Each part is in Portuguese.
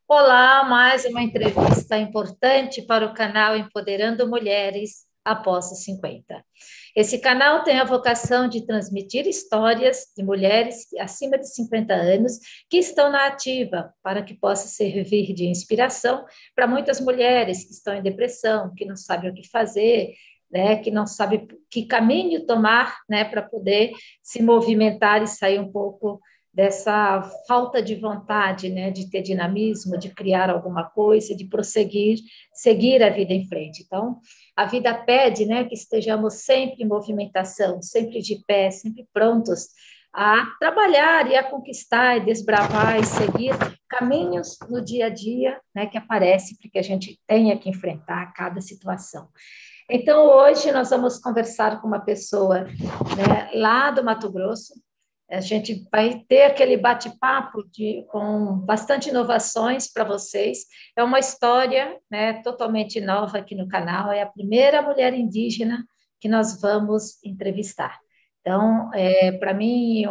Olá, mais uma entrevista importante para o canal Empoderando Mulheres após os 50. Esse canal tem a vocação de transmitir histórias de mulheres acima de 50 anos que estão na ativa, para que possa servir de inspiração para muitas mulheres que estão em depressão, que não sabem o que fazer, né, que não sabem que caminho tomar, né, para poder se movimentar e sair um pouco dessa falta de vontade, né, de ter dinamismo, de criar alguma coisa, de prosseguir, seguir a vida em frente. Então, a vida pede, né, que estejamos sempre em movimentação, sempre de pé, sempre prontos a trabalhar e a conquistar, e desbravar e seguir caminhos no dia a dia, né, que aparece para que a gente tenha que enfrentar cada situação. Então, hoje nós vamos conversar com uma pessoa, né, lá do Mato Grosso. A gente vai ter aquele bate-papo com bastante inovações para vocês. É uma história, né, totalmente nova aqui no canal. É a primeira mulher indígena que nós vamos entrevistar. Então, para mim,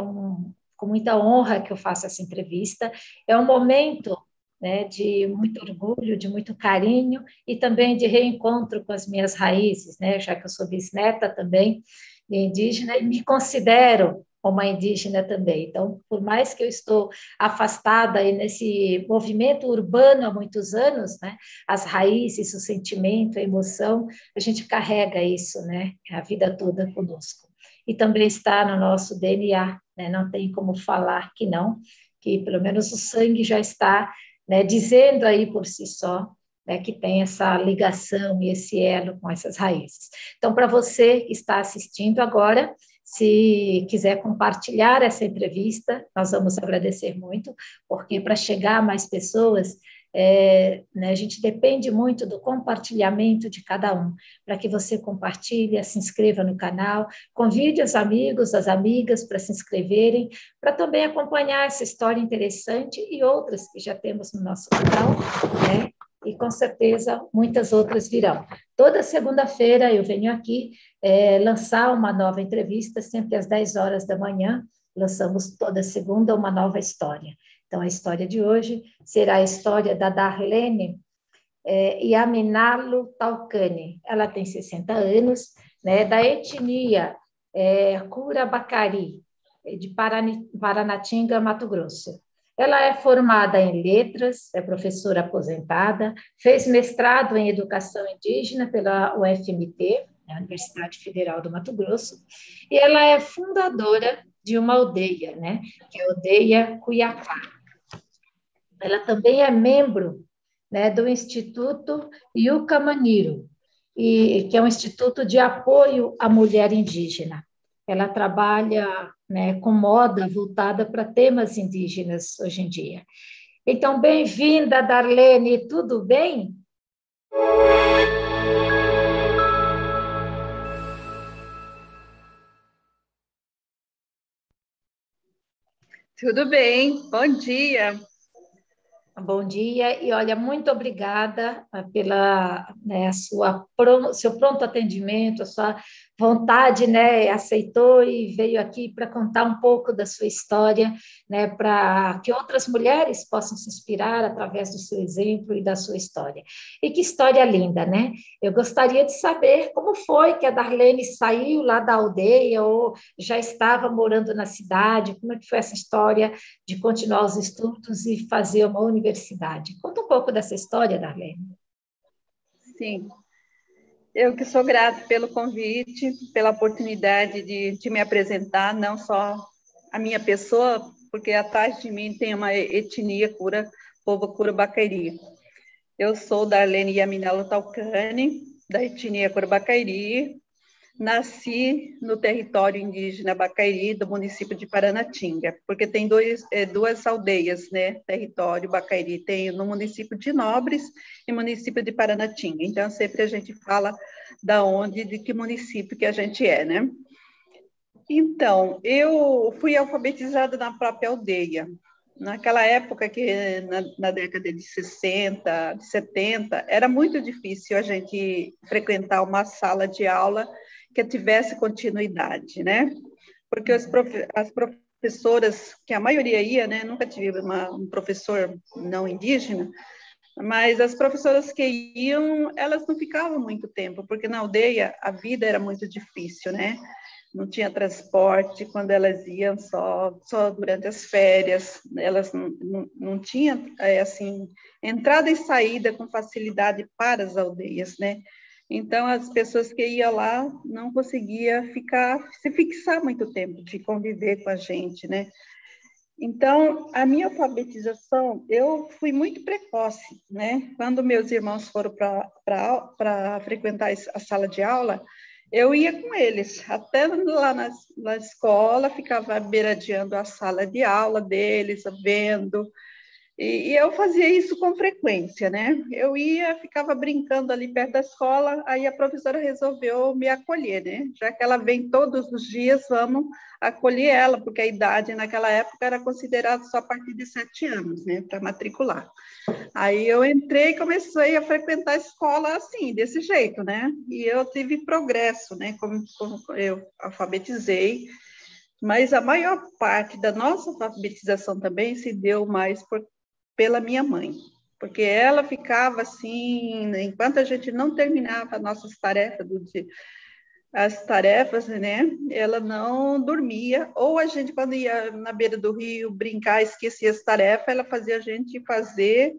com muita honra que eu faço essa entrevista. É um momento, né, de muito orgulho, de muito carinho e também de reencontro com as minhas raízes, né, já que eu sou bisneta também de indígena e me considero uma indígena também. Então, por mais que eu estou afastada aí nesse movimento urbano há muitos anos, né, as raízes, o sentimento, a emoção, a gente carrega isso, né, a vida toda conosco. E também está no nosso DNA, né, não tem como falar que não, que pelo menos o sangue já está, né, dizendo aí por si só, né, que tem essa ligação e esse elo com essas raízes. Então, para você que está assistindo agora, se quiser compartilhar essa entrevista, nós vamos agradecer muito, porque para chegar a mais pessoas, né, a gente depende muito do compartilhamento de cada um, para que você compartilhe, se inscreva no canal, convide os amigos, as amigas para se inscreverem, para também acompanhar essa história interessante e outras que já temos no nosso canal, né? E com certeza muitas outras virão. Toda segunda-feira eu venho aqui lançar uma nova entrevista, sempre às 10 horas da manhã, lançamos toda segunda uma nova história. Então, a história de hoje será a história da Darlene Yaminalo Talcane. Ela tem 60 anos, né, da etnia Curabacari, de Paranatinga, Mato Grosso. Ela é formada em letras, é professora aposentada, fez mestrado em educação indígena pela UFMT, a Universidade Federal do Mato Grosso, e ela é fundadora de uma aldeia, né, que é a aldeia Cuiacá. Ela também é membro, né, do Instituto Yucamaniro, que é um instituto de apoio à mulher indígena. Ela trabalha, né, com moda voltada para temas indígenas hoje em dia. Então, bem-vinda, Darlene, tudo bem? Tudo bem, bom dia. Bom dia e olha, muito obrigada pela, né, seu pronto atendimento, a sua vontade, né, aceitou e veio aqui para contar um pouco da sua história, né, para que outras mulheres possam se inspirar através do seu exemplo e da sua história. E que história linda, né? Eu gostaria de saber como foi que a Darlene saiu lá da aldeia ou já estava morando na cidade, como é que foi essa história de continuar os estudos e fazer uma universidade. Conta um pouco dessa história, Darlene. Sim, eu que sou grata pelo convite, pela oportunidade de me apresentar, não só a minha pessoa, porque atrás de mim tem uma etnia cura, povo Curubacari. Eu sou Darlene Yaminalo Talcane, da etnia Curubacari. Nasci no território indígena Bacairi, do município de Paranatinga, porque tem duas aldeias, né? Território Bacairi tem no município de Nobres e município de Paranatinga. Então, sempre a gente fala da onde, de que município que a gente é, né? Então, eu fui alfabetizada na própria aldeia. Naquela época, na década de 60, de 70, era muito difícil a gente frequentar uma sala de aula que tivesse continuidade, né? Porque as professoras, que a maioria ia, né? Nunca tive um professor não indígena, mas as professoras que iam, elas não ficavam muito tempo, porque na aldeia a vida era muito difícil, né? Não tinha transporte, quando elas iam só durante as férias, elas não tinham, assim, entrada e saída com facilidade para as aldeias, né? Então, as pessoas que iam lá não conseguiam se fixar muito tempo de conviver com a gente, né? Então, a minha alfabetização, eu fui muito precoce, né? Quando meus irmãos foram para frequentar a sala de aula, eu ia com eles, até lá na escola, ficava beiradeando a sala de aula deles, vendo. E eu fazia isso com frequência, né? Eu ia, ficava brincando ali perto da escola, aí a professora resolveu me acolher, né? Já que ela vem todos os dias, vamos acolher ela, porque a idade naquela época era considerada só a partir de 7 anos, né? Para matricular. Aí eu entrei e comecei a frequentar a escola assim, desse jeito, né? E eu tive progresso, né? Como eu alfabetizei, mas a maior parte da nossa alfabetização também se deu mais pela minha mãe, porque ela ficava assim, enquanto a gente não terminava nossas tarefas do dia, as tarefas, né? Ela não dormia, ou a gente, quando ia na beira do rio brincar, esquecia as tarefas, ela fazia a gente fazer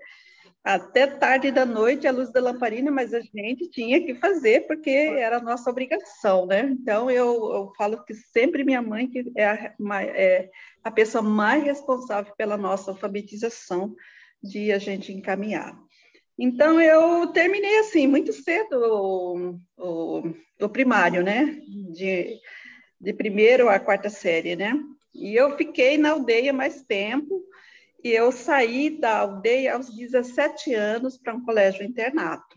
até tarde da noite, à luz da lamparina, mas a gente tinha que fazer, porque era a nossa obrigação, né? Então, eu falo que sempre minha mãe que é a pessoa mais responsável pela nossa alfabetização, de a gente encaminhar. Então, eu terminei, assim, muito cedo o primário, né? De primeiro à quarta série, né? E eu fiquei na aldeia mais tempo, e eu saí da aldeia aos 17 anos para um colégio internato.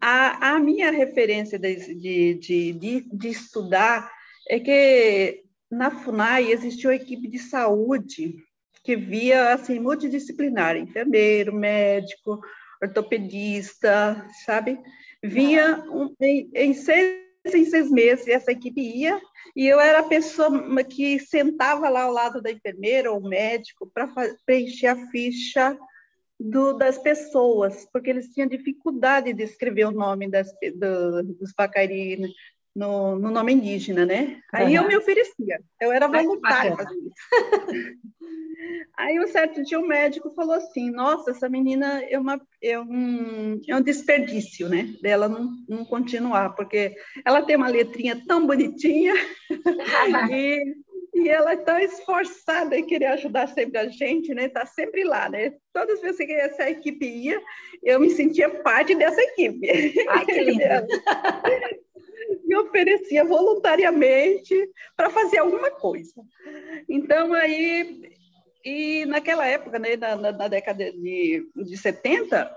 A minha referência de estudar é que na FUNAI existiu uma equipe de saúde que via, assim, multidisciplinar, enfermeiro, médico, ortopedista, sabe? Vinha em 6 meses, essa equipe ia, e eu era a pessoa que sentava lá ao lado da enfermeira ou médico para preencher a ficha das pessoas, porque eles tinham dificuldade de escrever o nome dos Pacari no nome indígena, né? Aí eu me oferecia, eu era voluntária fazer isso. Aí, um certo dia, o médico falou assim, nossa, essa menina é um desperdício, né? Dela não continuar, porque ela tem uma letrinha tão bonitinha e ela é tão esforçada em querer ajudar sempre a gente, né? Tá sempre lá, né? Todas as vezes que essa equipe ia, eu me sentia parte dessa equipe. Ai, que lindo! Me oferecia voluntariamente para fazer alguma coisa. Então, aí... E naquela época, né, na década de 70,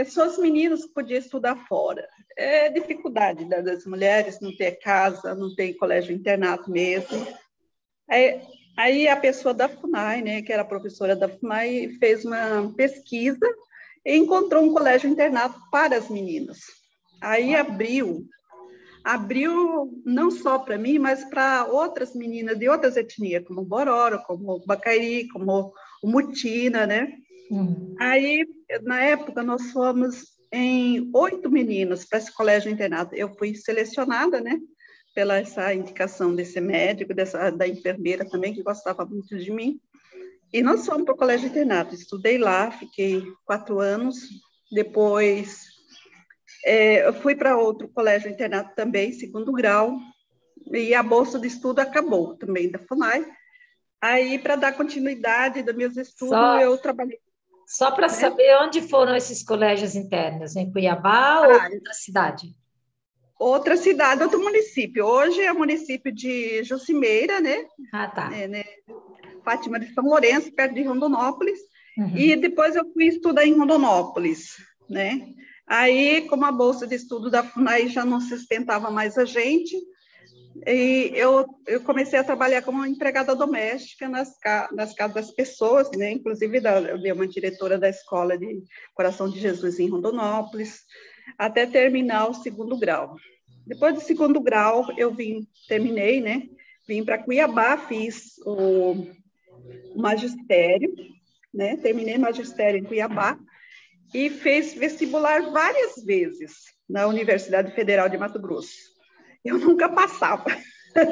só os meninos que podiam estudar fora. É dificuldade das mulheres não ter casa, não ter colégio internato mesmo. Aí a pessoa da FUNAI, né, que era a professora da FUNAI, fez uma pesquisa e encontrou um colégio internato para as meninas. Aí abriu não só para mim, mas para outras meninas de outras etnias, como o Bororo, como o Bacairi, como o Mutina, né? Aí, na época, nós fomos em 8 meninos para esse colégio internato. Eu fui selecionada, né? Pela essa indicação desse médico, da enfermeira também, que gostava muito de mim. E nós fomos para o colégio internato. Estudei lá, fiquei 4 anos. Depois... eu fui para outro colégio internato também, 2º grau, e a bolsa de estudo acabou também da FUNAI. Aí, para dar continuidade dos meus estudos, eu trabalhei. Só para saber onde foram esses colégios internos, em Cuiabá ou outra cidade? Outra cidade, outro município. Hoje é o município de Jucimeira, né? Ah, tá. Fátima de São Lourenço, perto de Rondonópolis. E depois eu fui estudar em Rondonópolis, né? Aí, como a bolsa de estudo da FUNAI já não sustentava mais a gente, e eu comecei a trabalhar como empregada doméstica nas casas das pessoas, né? Inclusive, eu dei uma diretora da escola de Coração de Jesus em Rondonópolis, até terminar o 2º grau. Depois do 2º grau, terminei, né? vim para Cuiabá, fiz o magistério, né? Terminei magistério em Cuiabá e fiz vestibular várias vezes na Universidade Federal de Mato Grosso. Eu nunca passava,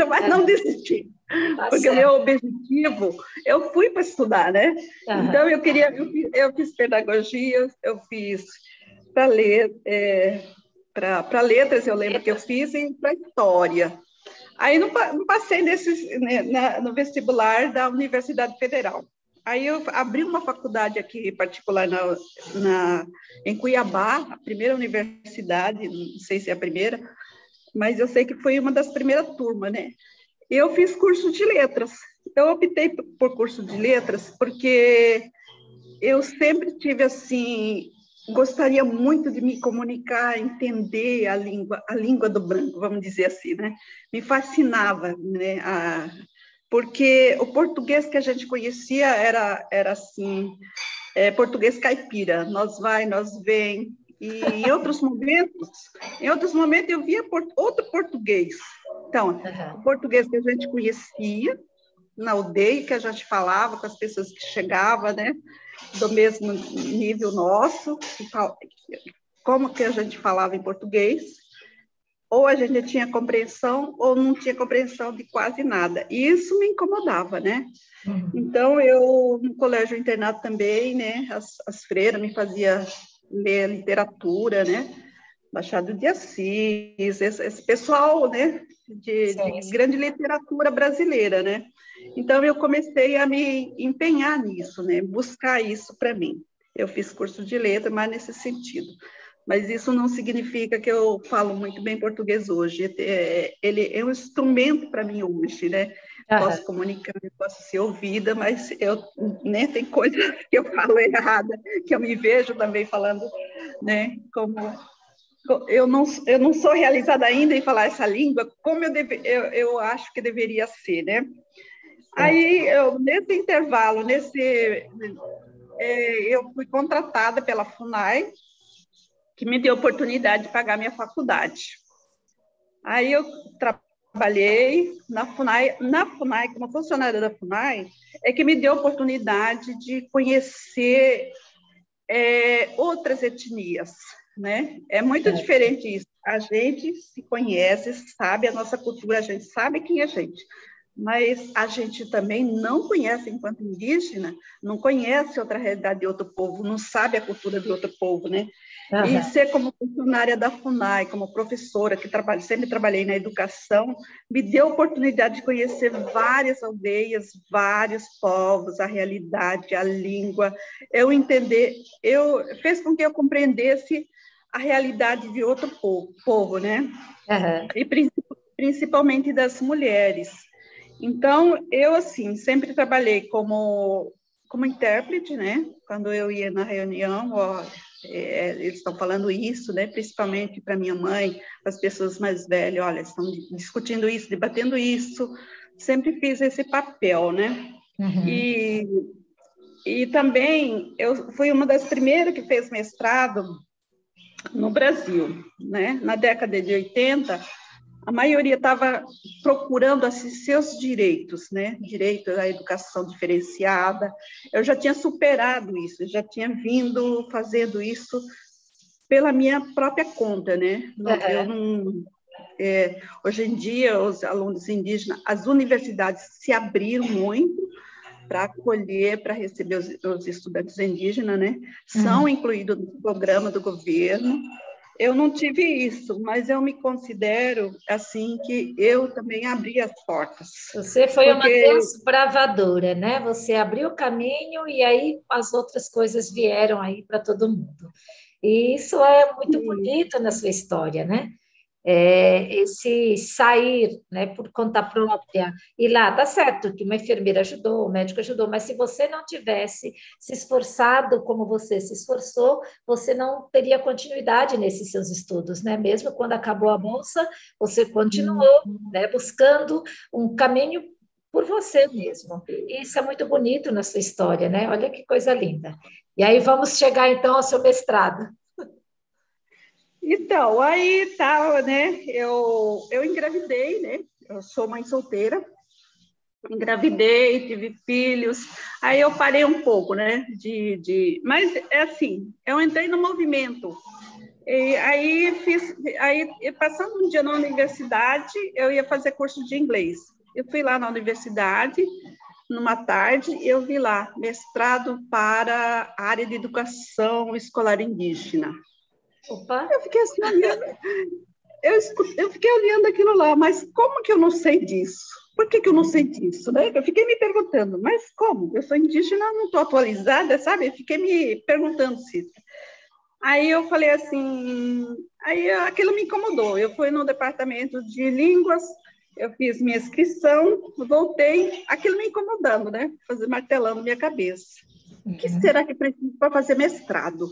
mas não desisti, Tá porque o certo. meu objetivo, eu fui para estudar, né? Aham. Então, eu fiz pedagogia, eu fiz para ler, para letras, eu lembro que eu fiz, e para história. Aí não passei no vestibular da Universidade Federal. Aí eu abri uma faculdade aqui particular em Cuiabá, a primeira universidade, não sei se é a primeira, mas eu sei que foi uma das primeiras turmas, né? Eu fiz curso de letras. Eu optei por curso de letras porque eu sempre tive assim, gostaria muito de me comunicar, entender a língua do branco, vamos dizer assim, né? Me fascinava, né? Porque o português que a gente conhecia era assim, português caipira, nós vai, nós vem. E em outros momentos eu via outro português. Então, o português que a gente conhecia na aldeia, que a gente falava com as pessoas que chegavam, né? Do mesmo nível nosso, como que a gente falava em português, ou a gente tinha compreensão ou não tinha compreensão de quase nada. E isso me incomodava, né? Uhum. Então, eu, no colégio internato também, né, as freiras me faziam ler literatura, né? Machado de Assis, esse pessoal, né, de grande literatura brasileira, né? Então, eu comecei a me empenhar nisso, né? Buscar isso para mim. Eu fiz curso de letra, mas nesse sentido. Mas isso não significa que eu falo muito bem português hoje. Ele é um instrumento para mim hoje, né? Posso comunicar, posso ser ouvida, mas né, tem coisas que eu falo errada, que eu me vejo também falando, né? Como eu não sou realizada ainda em falar essa língua como eu acho que deveria ser, né? Aí, nesse intervalo, eu fui contratada pela FUNAI, que me deu a oportunidade de pagar minha faculdade. Aí eu trabalhei na FUNAI, como funcionária da FUNAI, é que me deu a oportunidade de conhecer outras etnias, né? É muito diferente isso. A gente se conhece, sabe a nossa cultura, a gente sabe quem é a gente, mas a gente também não conhece, enquanto indígena, não conhece outra realidade de outro povo, não sabe a cultura de outro povo, né? E ser como funcionária da FUNAI, como professora, que sempre trabalhei na educação, me deu a oportunidade de conhecer várias aldeias, vários povos, a realidade, a língua, fez com que eu compreendesse a realidade de outro povo, né? E principalmente das mulheres. Então, eu, assim, sempre trabalhei como intérprete, né? Quando eu ia na reunião, eles estão falando isso, né? Principalmente para minha mãe, para as pessoas mais velhas, olha, estão discutindo isso, debatendo isso. Sempre fiz esse papel, né? Uhum. E também eu fui uma das primeiras que fez mestrado no Brasil, né? Na década de 80, a maioria estava procurando assim, seus direitos, né? Direito à educação diferenciada. Eu já tinha superado isso, eu já tinha vindo fazendo isso pela minha própria conta, né? Eu não, hoje em dia, os alunos indígenas, as universidades se abriram muito para acolher, para receber os estudantes indígenas, né? São incluídos no programa do governo. Eu não tive isso, mas eu me considero, assim, que eu também abri as portas. Você foi uma desbravadora, né? Você abriu o caminho e aí as outras coisas vieram aí para todo mundo. E isso é muito bonito na sua história, né? Esse sair, né, por conta própria, e lá, tá certo que uma enfermeira ajudou, o médico ajudou, mas se você não tivesse se esforçado como você se esforçou, você não teria continuidade nesses seus estudos, né? Mesmo quando acabou a bolsa, você continuou, né, buscando um caminho por você mesmo. E isso é muito bonito na sua história, né? Olha que coisa linda. E aí vamos chegar então ao seu mestrado. Então, aí tal, né? Eu engravidei, né? Eu sou mãe solteira. engravidei, tive filhos, aí eu parei um pouco, né? Mas é assim, eu entrei no movimento. E aí passando um dia na universidade, eu ia fazer curso de inglês. Eu fui lá na universidade, numa tarde, eu vi lá, mestrado para a área de educação escolar indígena. Opa! Eu fiquei assim, olhando, eu fiquei olhando aquilo lá, mas como que eu não sei disso? Por que eu não sei disso, né? Eu fiquei me perguntando, mas como? Eu sou indígena, não estou atualizada, sabe? Eu fiquei me perguntando se... Aí eu falei assim, aí aquilo me incomodou. Eu fui no departamento de línguas, eu fiz minha inscrição, voltei, aquilo me incomodando, né? Martelando minha cabeça. O que será que precisa para fazer mestrado?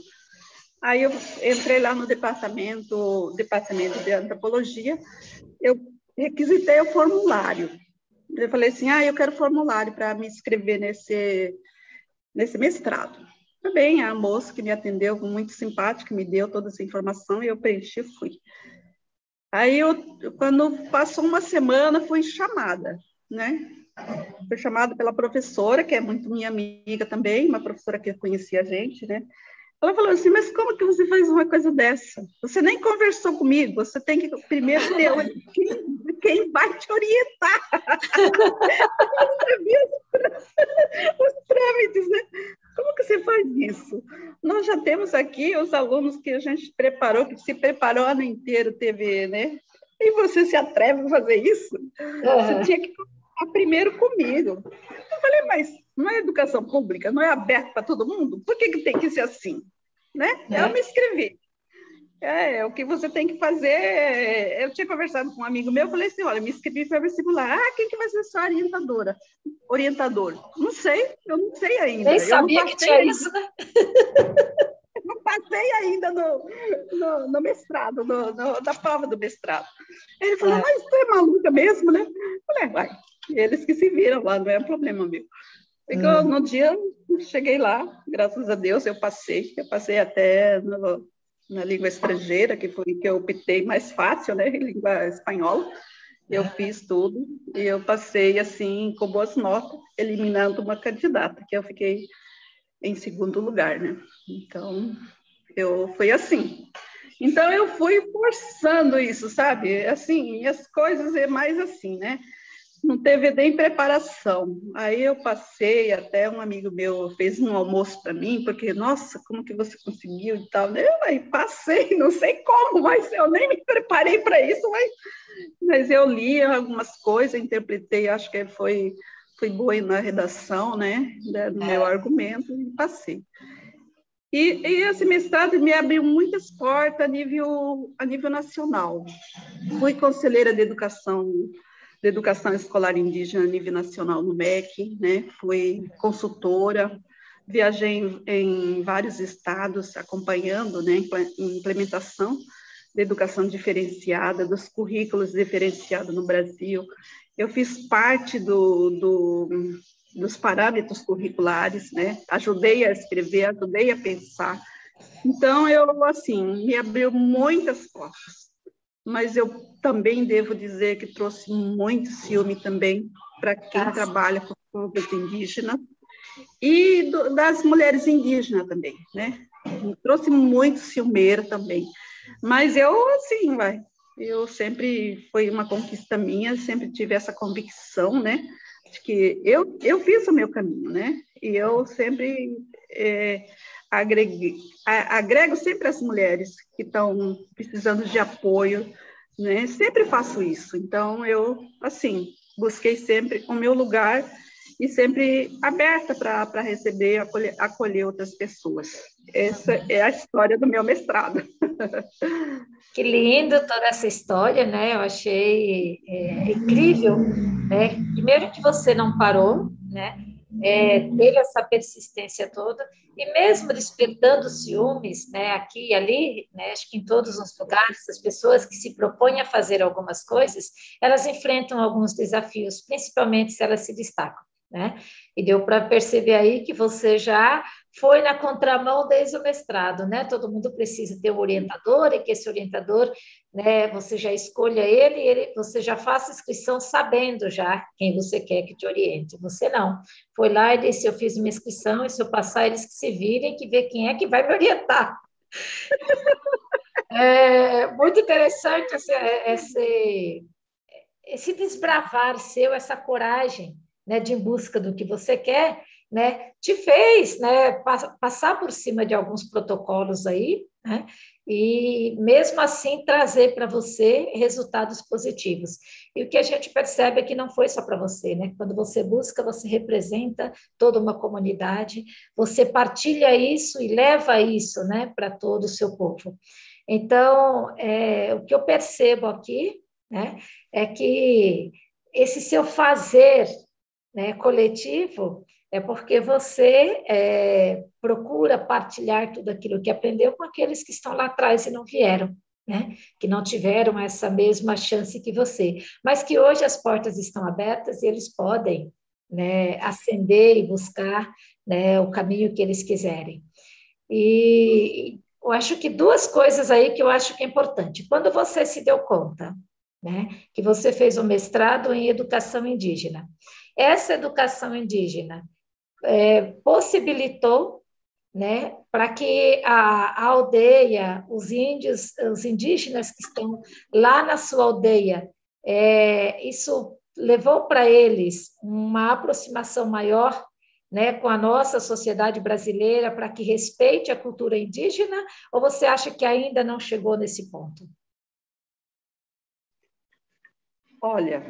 Aí eu entrei lá no departamento de antropologia, eu requisitei o formulário. Eu falei assim, eu quero formulário para me inscrever nesse mestrado. Também a moça que me atendeu, muito simpática, me deu toda essa informação e eu preenchi e fui. Aí, quando passou uma semana, fui chamada, né? Fui chamada pela professora, que é muito minha amiga também, uma professora que conhecia a gente, né? Ela falou assim, mas como que você faz uma coisa dessa? Você nem conversou comigo, você tem que primeiro ter quem vai te orientar. Os trâmites, né? Como que você faz isso? Nós já temos aqui os alunos que a gente preparou, que se preparou o ano inteiro, teve, né? E você se atreve a fazer isso? Você tinha que começar primeiro comigo. Eu falei, mas não é educação pública, não é aberto para todo mundo? Por que tem que ser assim? Né? Eu me inscrevi. O que você tem que fazer... Eu tinha conversado com um amigo meu, eu falei assim, olha, me inscrevi para vestibular. Quem que vai ser sua orientador? Não sei, eu não sei ainda. Nem sabia que tinha isso, né? Não passei ainda no mestrado, na prova do mestrado. Ele falou, mas tu é maluca mesmo, né? Eu falei, vai, eles que se viram lá, não é um problema meu. No dia, cheguei lá, graças a Deus, eu passei até na língua estrangeira, que foi que eu optei mais fácil, né, língua espanhola, eu fiz tudo, e eu passei, assim, com boas notas, eliminando uma candidata, que eu fiquei em segundo lugar, né, então, foi assim. Então, eu fui forçando isso, sabe, assim, as coisas é mais assim, né, não teve nem preparação. Aí eu passei, até um amigo meu fez um almoço para mim, porque, nossa, como que você conseguiu e tal. Eu aí passei, não sei como, mas eu nem me preparei para isso, mas eu li algumas coisas, interpretei, acho que fui boa na redação, né, do meu argumento, e passei. E esse mestrado me abriu muitas portas a nível nacional. Fui conselheira de educação escolar indígena a nível nacional no MEC, né? Fui consultora, viajei em vários estados acompanhando, né, a implementação da educação diferenciada, dos currículos diferenciados no Brasil. Eu fiz parte dos parâmetros curriculares, né? Ajudei a escrever, ajudei a pensar. Então, assim, me abriu muitas portas. Mas eu também devo dizer que trouxe muito ciúme também para quem trabalha com povos indígenas e das mulheres indígenas também, né? Me trouxe muito ciumeira também. Mas assim, eu sempre, foi uma conquista minha, sempre tive essa convicção, né? De que eu fiz o meu caminho, né? E eu sempre... agrego sempre as mulheres que estão precisando de apoio, né? Sempre faço isso. Então, eu, assim, busquei sempre o meu lugar e sempre aberta para receber, acolher outras pessoas. Essa é a história do meu mestrado. Que lindo toda essa história, né? Eu achei incrível, né? Primeiro que você não parou, né? Teve essa persistência toda, e mesmo despertando ciúmes, né, aqui e ali, né, acho que em todos os lugares, as pessoas que se propõem a fazer algumas coisas, elas enfrentam alguns desafios, principalmente se elas se destacam, né? E deu para perceber aí que você já foi na contramão desde o mestrado, né? Todo mundo precisa ter um orientador e que esse orientador, né, você já escolha você já faça inscrição sabendo já quem você quer que te oriente. Você não. Foi lá e disse, eu fiz minha inscrição e se eu passar, eles que se virem, que vê quem é que vai me orientar. É muito interessante esse desbravar seu, essa coragem, né, de ir em busca do que você quer, né, te fez, né, passar por cima de alguns protocolos aí, né, e mesmo assim trazer para você resultados positivos. E o que a gente percebe é que não foi só para você, né? Quando você busca, você representa toda uma comunidade, você partilha isso e leva isso, né, para todo o seu povo. Então, o que eu percebo aqui, né, é que esse seu fazer, né, coletivo é porque você procura partilhar tudo aquilo que aprendeu com aqueles que estão lá atrás e não vieram, né, que não tiveram essa mesma chance que você, mas que hoje as portas estão abertas e eles podem, né, ascender e buscar, né, o caminho que eles quiserem. E eu acho que duas coisas aí que eu acho que é importante. Quando você se deu conta, né, que você fez um mestrado em educação indígena, essa educação indígena possibilitou, né, para que a aldeia, os índios, os indígenas que estão lá na sua aldeia, isso levou para eles uma aproximação maior, né, com a nossa sociedade brasileira, para que respeite a cultura indígena, ou você acha que ainda não chegou nesse ponto? Olha,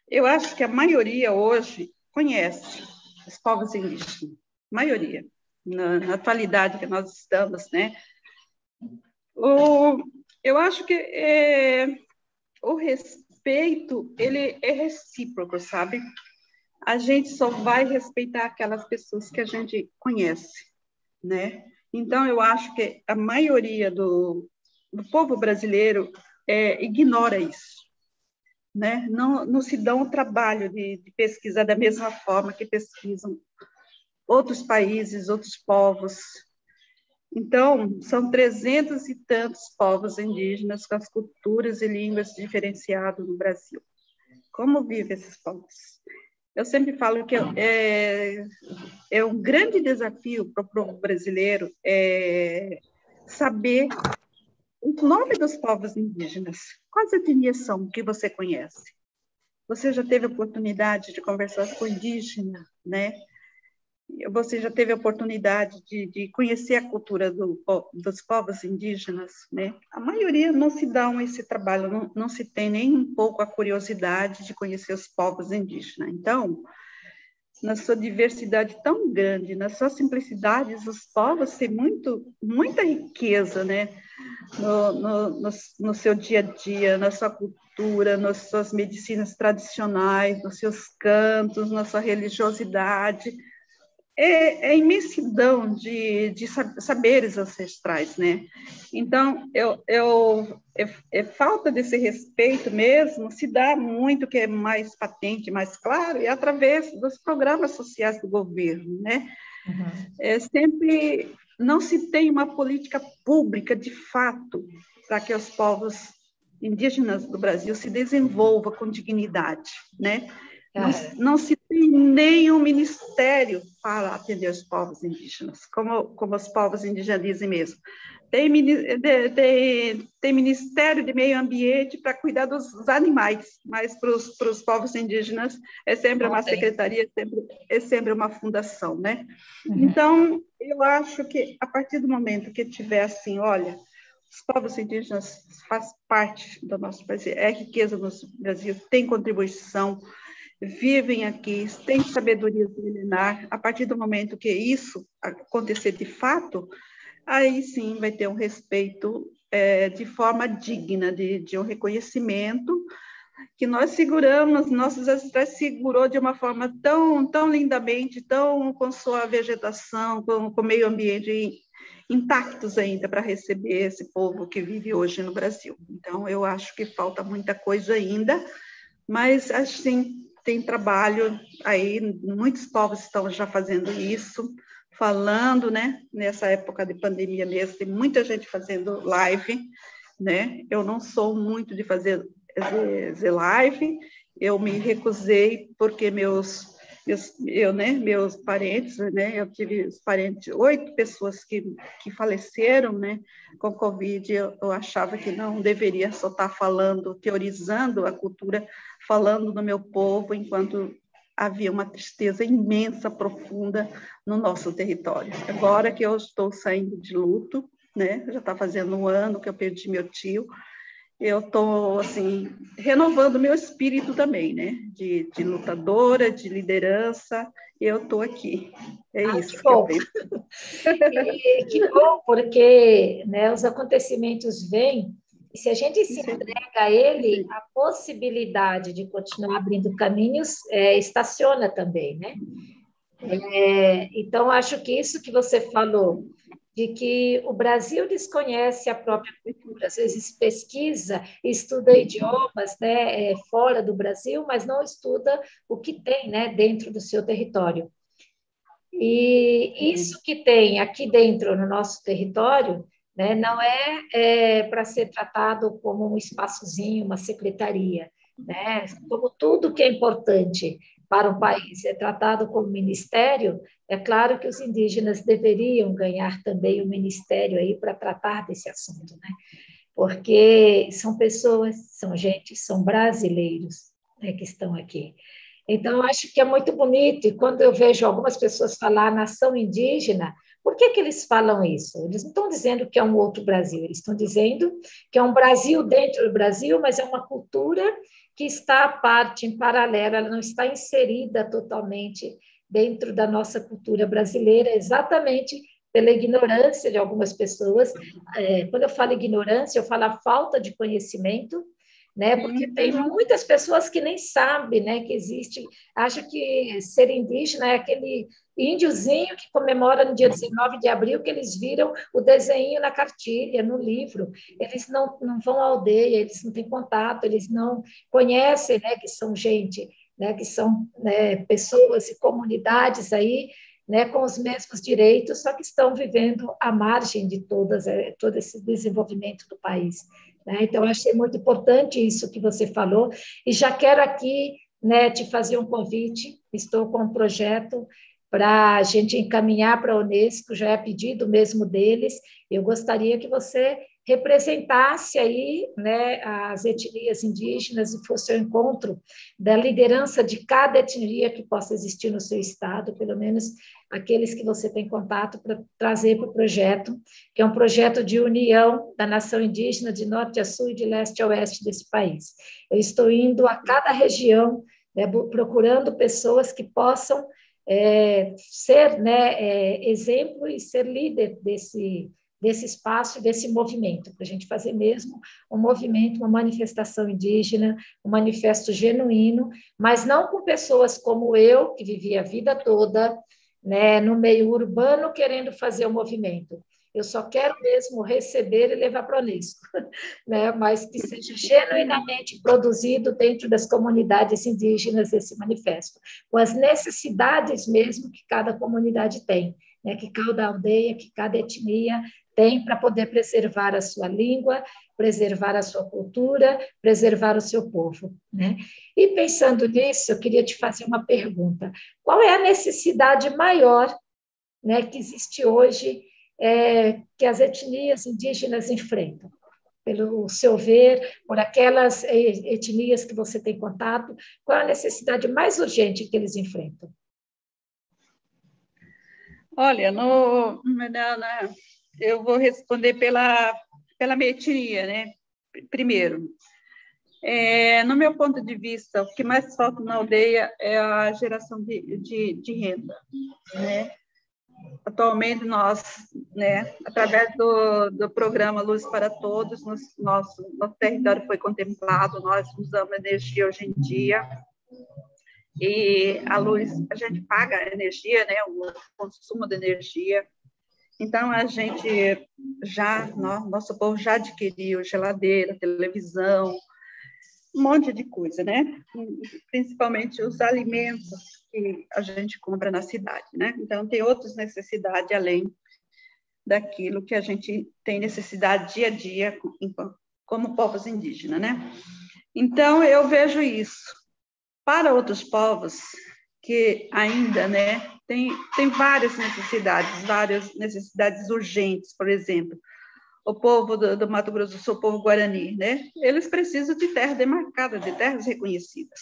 eu acho que a maioria hoje conhece os povos indígenas, maioria, na atualidade que nós estamos, né? Eu acho que o respeito, ele é recíproco, sabe? A gente só vai respeitar aquelas pessoas que a gente conhece, né? Então, eu acho que a maioria do povo brasileiro ignora isso, né? Não se dão o trabalho de pesquisar da mesma forma que pesquisam outros países, outros povos. Então, são 300 e tantos povos indígenas com as culturas e línguas diferenciadas no Brasil. Como vivem esses povos? Eu sempre falo que é um grande desafio para o povo brasileiro saber o nome dos povos indígenas. Quais etnias são que você conhece? Você já teve a oportunidade de conversar com indígena, né? Você já teve a oportunidade de conhecer a cultura dos povos indígenas, né? A maioria não se dá esse trabalho, não se tem nem um pouco a curiosidade de conhecer os povos indígenas. Então, na sua diversidade tão grande, na sua simplicidade, os povos têm muita riqueza, né? No seu dia a dia, na sua cultura, nas suas medicinas tradicionais, nos seus cantos, na sua religiosidade. É imensidão de saberes ancestrais, né? Então, falta desse respeito mesmo se dá muito, que é mais patente, mais claro, e através dos programas sociais do governo, né? Uhum. Sempre não se tem uma política pública, de fato, para que os povos indígenas do Brasil se desenvolvam com dignidade, né? Não se tem nenhum ministério para atender os povos indígenas, como os povos indígenas dizem mesmo. Tem Ministério de Meio Ambiente para cuidar dos animais, mas para os povos indígenas é sempre uma secretaria, é sempre uma fundação, né? Uhum. Então, eu acho que a partir do momento que tiver assim, olha, os povos indígenas fazem parte do nosso país, é riqueza no Brasil, tem contribuição, vivem aqui, têm sabedoria milenar. A partir do momento que isso acontecer de fato, aí sim vai ter um respeito de forma digna, de um reconhecimento que nós seguramos, nossos ancestrais segurou de uma forma tão lindamente, com sua vegetação, com o meio ambiente intactos ainda para receber esse povo que vive hoje no Brasil. Então, eu acho que falta muita coisa ainda, mas, assim, tem trabalho aí, muitos povos estão já fazendo isso, falando, né? Nessa época de pandemia mesmo, tem muita gente fazendo live, né? Eu não sou muito de fazer live, eu me recusei porque meus parentes, né? Eu tive os parentes, 8 pessoas que faleceram, né? Com Covid, eu achava que não deveria só estar falando, teorizando a cultura, falando do meu povo, enquanto havia uma tristeza imensa, profunda no nosso território. Agora que eu estou saindo de luto, né? Já está fazendo 1 ano que eu perdi meu tio, eu estou, assim, renovando meu espírito também, né? De lutadora, de liderança, eu estou aqui. É isso que que eu bom. penso. E que bom, porque, né, os acontecimentos vêm, e se a gente se Sim, entrega a ele, sim. a possibilidade de continuar abrindo caminhos estaciona também, né? Então, acho que isso que você falou, de que o Brasil desconhece a própria cultura, às vezes pesquisa, estuda idiomas, né, fora do Brasil, mas não estuda o que tem, né, dentro do seu território. E isso que tem aqui dentro no nosso território, né, não é para ser tratado como um espaçozinho, uma secretaria, né? Como tudo que é importante para um país é tratado como ministério, é claro que os indígenas deveriam ganhar também um ministério aí para tratar desse assunto, né? Porque são pessoas, são gente, são brasileiros, né, que estão aqui. Então, eu acho que é muito bonito, e quando eu vejo algumas pessoas falar nação indígena, por que eles falam isso? Eles não estão dizendo que é um outro Brasil, eles estão dizendo que é um Brasil dentro do Brasil, mas é uma cultura que está à parte, em paralelo, ela não está inserida totalmente dentro da nossa cultura brasileira, exatamente pela ignorância de algumas pessoas. Quando eu falo ignorância, eu falo a falta de conhecimento, né? Porque tem muitas pessoas que nem sabem, né, que existe, acha que ser indígena é aquele índiozinho que comemora no dia 19 de abril, que eles viram o desenho na cartilha, no livro. Eles não vão à aldeia, eles não têm contato, eles não conhecem, né, que são gente, né, que são, né, pessoas e comunidades aí, né, com os mesmos direitos, só que estão vivendo à margem de todo esse desenvolvimento do país. Né? Então, eu achei muito importante isso que você falou, e já quero aqui, né, te fazer um convite, estou com um projeto para a gente encaminhar para a Unesco, já é pedido mesmo deles, eu gostaria que você representasse aí, né, as etnias indígenas e fosse ao encontro da liderança de cada etnia que possa existir no seu estado, pelo menos aqueles que você tem contato, para trazer para o projeto, que é um projeto de união da nação indígena de norte a sul e de leste a oeste desse país. Eu estou indo a cada região, né, procurando pessoas que possam ser, né, exemplo e ser líder desse espaço, desse movimento, para a gente fazer mesmo um movimento, uma manifestação indígena, um manifesto genuíno, mas não com pessoas como eu, que vivi a vida toda, né, no meio urbano, querendo fazer o movimento. Eu só quero mesmo receber e levar para a Unesco, né? Mas que seja genuinamente produzido dentro das comunidades indígenas esse manifesto, com as necessidades mesmo que cada comunidade tem, né? Que cada aldeia, que cada etnia tem para poder preservar a sua língua, preservar a sua cultura, preservar o seu povo, né? E pensando nisso, eu queria te fazer uma pergunta. Qual é a necessidade maior, né, que existe hoje, que as etnias indígenas enfrentam? Pelo seu ver, por aquelas etnias que você tem contato, qual é a necessidade mais urgente que eles enfrentam? Olha, eu vou responder pela minha etnia, né? Primeiro, no meu ponto de vista, o que mais falta na aldeia é a geração de renda, né? Atualmente, nós, né, através do programa Luz para Todos, nosso território foi contemplado, nós usamos energia hoje em dia, e a luz, a gente paga a energia, né, o consumo de energia. Então, a gente nosso povo já adquiriu geladeira, televisão, um monte de coisa, né? Principalmente os alimentos que a gente compra na cidade, né? Então, tem outras necessidades além daquilo que a gente tem necessidade dia a dia como povos indígenas, né? Então, eu vejo isso. Para outros povos que ainda, né, tem várias necessidades urgentes, por exemplo, o povo do Mato Grosso do Sul, o povo Guarani, né, eles precisam de terra demarcada, de terras reconhecidas.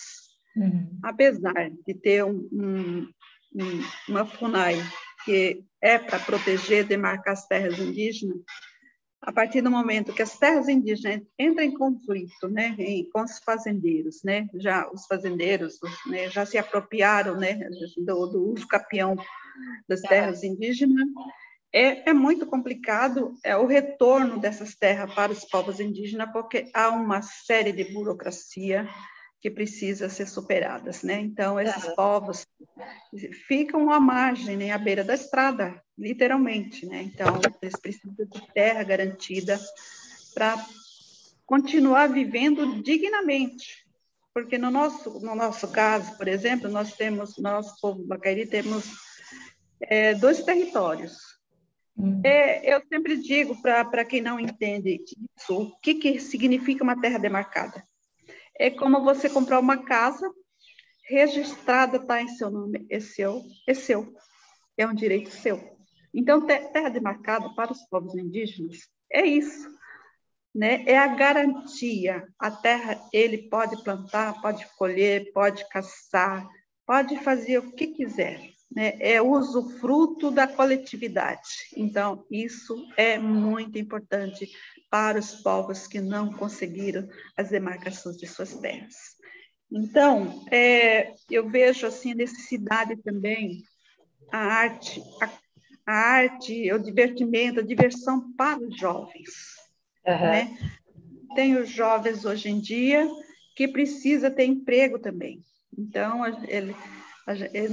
Apesar de ter uma FUNAI que é para proteger, demarcar as terras indígenas, a partir do momento que as terras indígenas entram em conflito, né, com os fazendeiros, né, já os fazendeiros, né, já se apropriaram, né, do uso capião das terras indígenas, é muito complicado o retorno dessas terras para os povos indígenas, porque há uma série de burocracia que precisa ser superadas, né? Então, esses povos ficam à margem, né, à beira da estrada, literalmente, né? Então, eles precisam de terra garantida para continuar vivendo dignamente. Porque no nosso caso, por exemplo, nós, povo Bacairi, temos 2 territórios. Eu sempre digo para quem não entende isso, o que significa uma terra demarcada. É como você comprar uma casa registrada, está em seu nome, é seu, é um direito seu. Então, terra demarcada para os povos indígenas é isso, né? É a garantia. A terra, ele pode plantar, pode colher, pode caçar, pode fazer o que quiser, né? É usufruto da coletividade. Então, isso é muito importante para os povos que não conseguiram as demarcações de suas terras. Então, eu vejo assim, a necessidade também, a arte, o divertimento, a diversão para os jovens. Né? Tem os jovens hoje em dia que precisa ter emprego também. Então,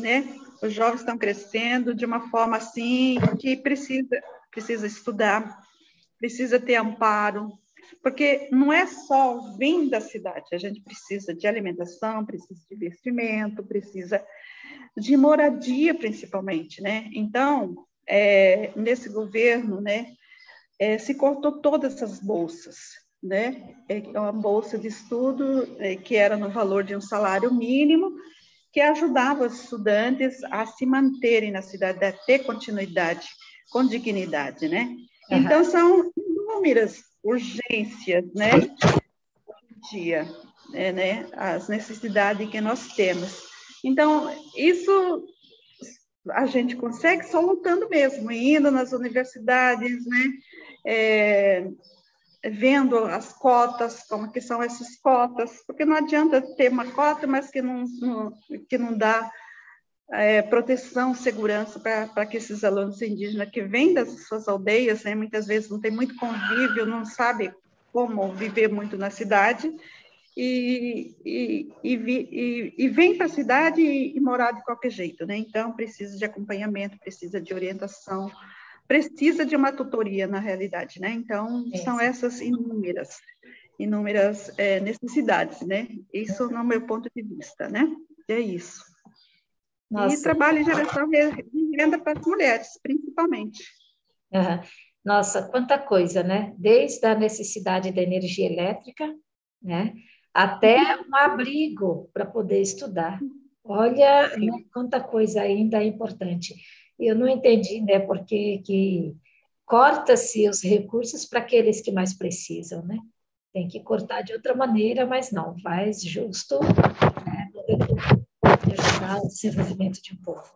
né, os jovens estão crescendo de uma forma assim que precisa estudar, precisa ter amparo, porque não é só vir da cidade, a gente precisa de alimentação, precisa de investimento, precisa de moradia, principalmente, né? Então, nesse governo, né, se cortou todas essas bolsas, né? Uma bolsa de estudo que era no valor de um salário mínimo, que ajudava os estudantes a se manterem na cidade, a ter continuidade, com dignidade, né? Então, são inúmeras urgências, né? Dia, né? As necessidades que nós temos. Então, isso a gente consegue só lutando mesmo, indo nas universidades, né? Vendo as cotas, como que são essas cotas, porque não adianta ter uma cota, mas que não dá proteção, segurança para que esses alunos indígenas que vêm das suas aldeias, né, muitas vezes não tem muito convívio, não sabe como viver muito na cidade, e vem para a cidade e morar de qualquer jeito, né? Então, precisa de acompanhamento, precisa de orientação, precisa de uma tutoria, na realidade, né? Então, são essas inúmeras necessidades, né? Isso no meu ponto de vista, né? É isso. Nossa. E trabalho em geração de renda para as mulheres, principalmente. Nossa, quanta coisa, né? Desde a necessidade da energia elétrica, né? Até um abrigo para poder estudar. Olha, né, quanta coisa ainda é importante. Eu não entendi, né, porque que corta-se os recursos para aqueles que mais precisam, né? Tem que cortar de outra maneira, mas não, faz justo, né, poder ajudar o desenvolvimento de um povo.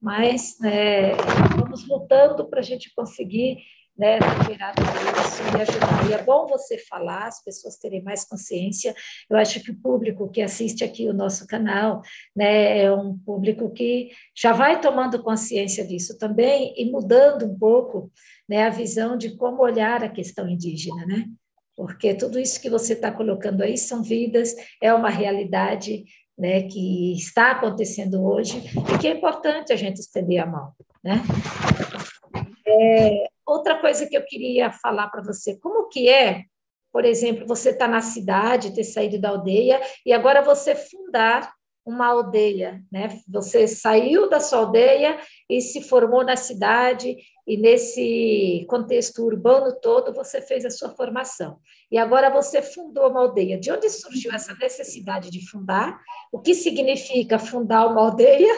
Mas, né, vamos lutando para a gente conseguir, né, recuperar tudo isso e ajudar. E é bom você falar, as pessoas terem mais consciência. Eu acho que o público que assiste aqui o nosso canal, né, é um público que já vai tomando consciência disso também e mudando um pouco, né, a visão de como olhar a questão indígena, né? Porque tudo isso que você está colocando aí são vidas, é uma realidade, né, que está acontecendo hoje e que é importante a gente estender a mão, né? Outra coisa que eu queria falar para você, como que é por exemplo, você está na cidade, ter saído da aldeia, e agora você fundar uma aldeia, né? Você saiu da sua aldeia e se formou na cidade, e nesse contexto urbano todo, você fez a sua formação. E agora você fundou uma aldeia. De onde surgiu essa necessidade de fundar? O que significa fundar uma aldeia?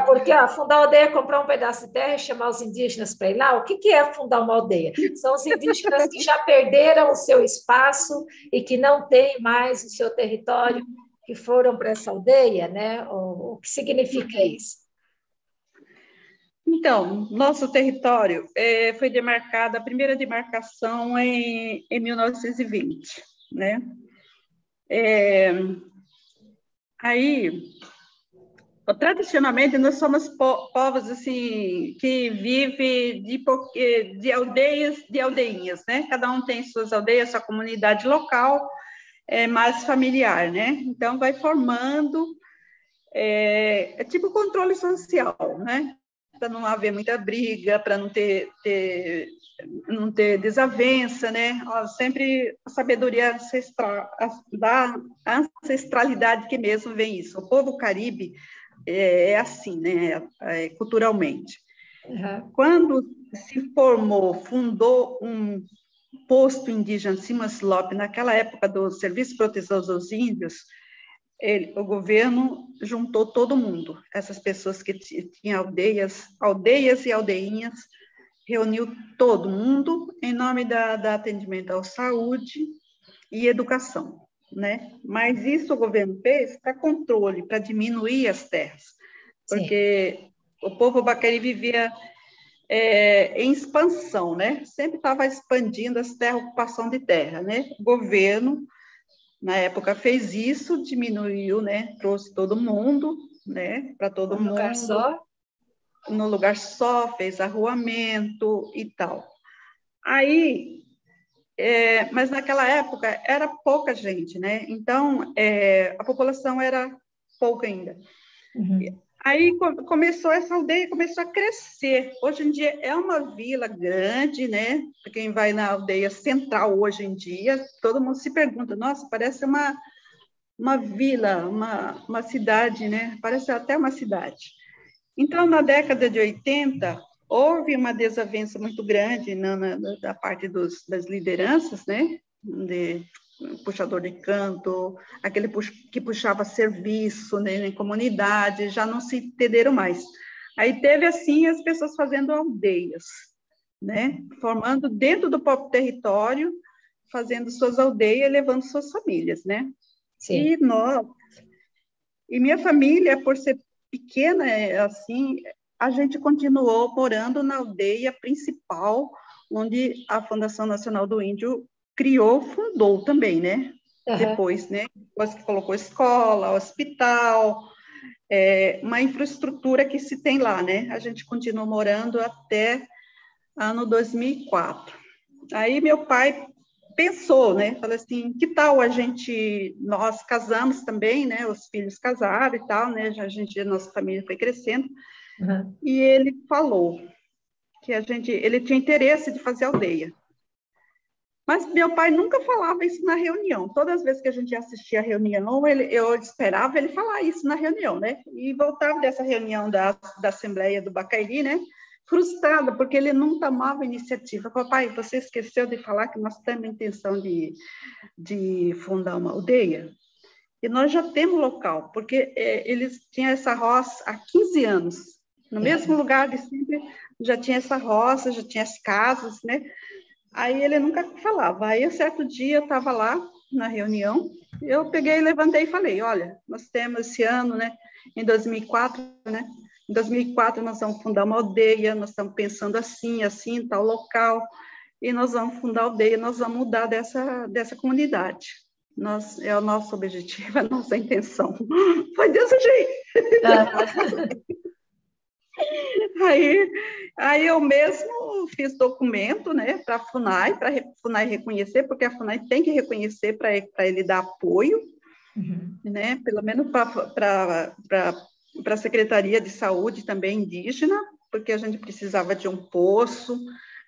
Porque fundar uma aldeia é comprar um pedaço de terra e chamar os indígenas para ir lá. O que é fundar uma aldeia? São os indígenas que já perderam o seu espaço e que não têm mais o seu território, que foram para essa aldeia, né? O que significa isso? Então, nosso território foi demarcado, a primeira demarcação em 1920, né? Aí, tradicionalmente, nós somos povos assim, que vivem de aldeias, de aldeinhas, né? Cada um tem suas aldeias, sua comunidade local, mais familiar, né? Então, vai formando, tipo controle social, né? Para não haver muita briga, para não ter desavença, né? Sempre a sabedoria ancestral, da ancestralidade que mesmo vem isso. O povo caribe é assim, né? Culturalmente. Uhum. Quando se fundou um posto indígena Simas-Lop, naquela época do Serviço de Proteção aos Índios, o governo juntou todo mundo, essas pessoas que tinham aldeias e aldeinhas, reuniu todo mundo em nome da atendimento à saúde e educação, né? Mas isso o governo fez para controle, para diminuir as terras, porque sim, o povo baqueri vivia em expansão, né? Sempre estava expandindo as terras, ocupação de terra, né? O governo na época fez isso, diminuiu, né? Trouxe todo mundo, né? Para todo mundo. Lugar só? No lugar só, fez arruamento e tal. Aí, mas naquela época era pouca gente, né? Então, a população era pouca ainda. Uhum. Aí começou essa aldeia, começou a crescer. Hoje em dia é uma vila grande, né? Quem vai na aldeia central hoje em dia, todo mundo se pergunta, nossa, parece uma vila, uma cidade, né? Parece até uma cidade. Então, na década de 80, houve uma desavença muito grande da parte das lideranças, né? Puxador de canto, aquele que puxava serviço, né, em comunidade, já não se entenderam mais. Aí teve, assim, as pessoas fazendo aldeias, né? Formando dentro do próprio território, fazendo suas aldeias, levando suas famílias, né? Sim. E minha família, por ser pequena, assim, a gente continuou morando na aldeia principal, onde a Fundação Nacional do Índio fundou também, né? Uhum. Depois, né? Depois que colocou escola, hospital, uma infraestrutura que se tem lá, né? A gente continuou morando até ano 2004. Aí meu pai pensou, né? Falou assim, que tal nós casamos também, né? Os filhos casaram e tal, né? A nossa família foi crescendo. Uhum. E ele falou que ele tinha interesse de fazer aldeia. Mas meu pai nunca falava isso na reunião. Todas as vezes que a gente assistia a reunião, eu esperava ele falar isso na reunião, né? E voltava dessa reunião da Assembleia do Bacairi, né? Frustrada, porque ele não tomava iniciativa. Papai, você esqueceu de falar que nós temos a intenção de fundar uma aldeia? E nós já temos local, porque eles tinham essa roça há 15 anos. No mesmo lugar de sempre, já tinha essa roça, já tinha as casas, né? Aí ele nunca falava. Aí, um certo dia, eu estava lá na reunião, eu peguei, levantei e falei, olha, nós temos esse ano, né, em 2004, né, em 2004 nós vamos fundar uma aldeia, nós estamos pensando assim, assim, tal local, e nós vamos fundar a aldeia, nós vamos mudar dessa comunidade. É o nosso objetivo, a nossa intenção. Foi desse jeito. Aí eu mesmo fiz documento, né, para a FUNAI reconhecer, porque a FUNAI tem que reconhecer para ele dar apoio, uhum, né, pelo menos para a Secretaria de Saúde também indígena, porque a gente precisava de um poço,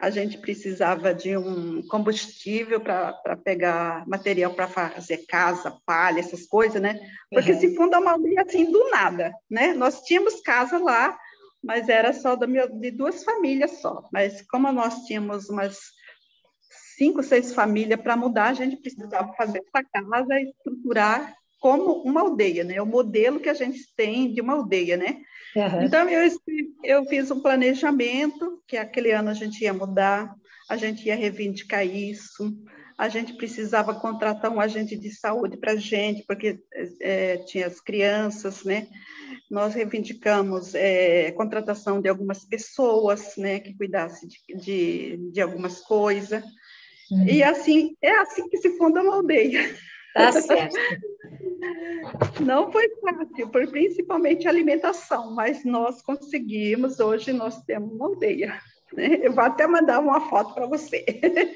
a gente precisava de um combustível para pegar material para fazer casa, palha, essas coisas, né? Porque se funda uma aldeia assim do nada, né? Nós tínhamos casa lá, mas era só de 2 famílias só. Mas como nós tínhamos umas 5, 6 famílias para mudar, a gente precisava fazer essa casa e estruturar como uma aldeia, né? O modelo que a gente tem de uma aldeia, né? Uhum. Então, eu fiz um planejamento, que aquele ano a gente ia mudar, a gente ia reivindicar isso, a gente precisava contratar um agente de saúde para a gente, porque tinha as crianças, né? Nós reivindicamos contratação de algumas pessoas, né, que cuidassem de algumas coisas. E assim, é assim que se funda uma aldeia. Tá certo. Não foi fácil, principalmente a alimentação, mas nós conseguimos, hoje nós temos uma aldeia. Né? Eu vou até mandar uma foto para você,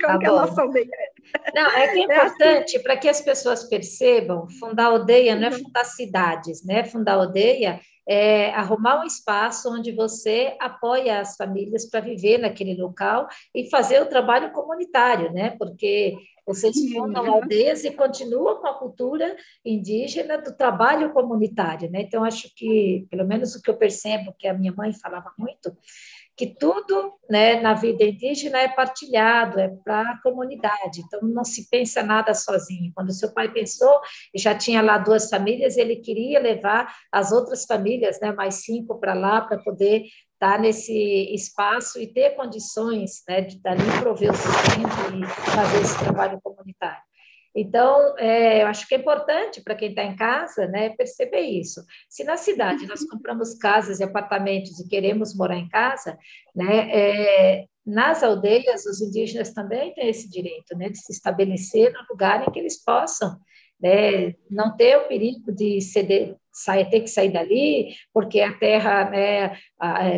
como que a nossa aldeia é. Não, é que é importante para que as pessoas percebam, fundar aldeia não é fundar cidades, né? Fundar aldeia é arrumar um espaço onde você apoia as famílias para viver naquele local e fazer o trabalho comunitário, né? Porque vocês fundam aldeias e continuam com a cultura indígena do trabalho comunitário, né? Então, acho que, pelo menos o que eu percebo, que a minha mãe falava muito, que tudo, né, na vida indígena é partilhado, é para a comunidade, então não se pensa nada sozinho. Quando seu pai pensou, e já tinha lá 2 famílias, ele queria levar as outras famílias, né, mais 5 para lá, para poder estar nesse espaço e ter condições, né, de dali prover o sustento e fazer esse trabalho comunitário. Então, eu acho que é importante para quem está em casa, né, perceber isso. Se na cidade nós compramos casas e apartamentos e queremos morar em casa, né, nas aldeias os indígenas também têm esse direito, né, de se estabelecer no lugar em que eles possam, né, não ter o perigo de ter que sair dali, porque a terra, né,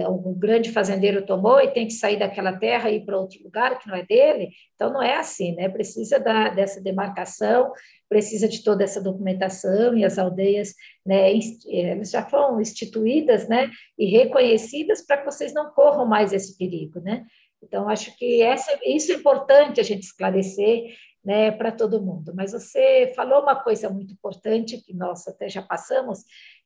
o grande fazendeiro tomou e tem que sair daquela terra e ir para outro lugar que não é dele. Então, não é assim, né? Precisa dessa demarcação, precisa de toda essa documentação, e as aldeias, né, elas já foram instituídas, né, e reconhecidas para que vocês não corram mais esse perigo, né? Então, acho que isso é importante a gente esclarecer, né, para todo mundo. Mas você falou uma coisa muito importante, que nós até já passamos,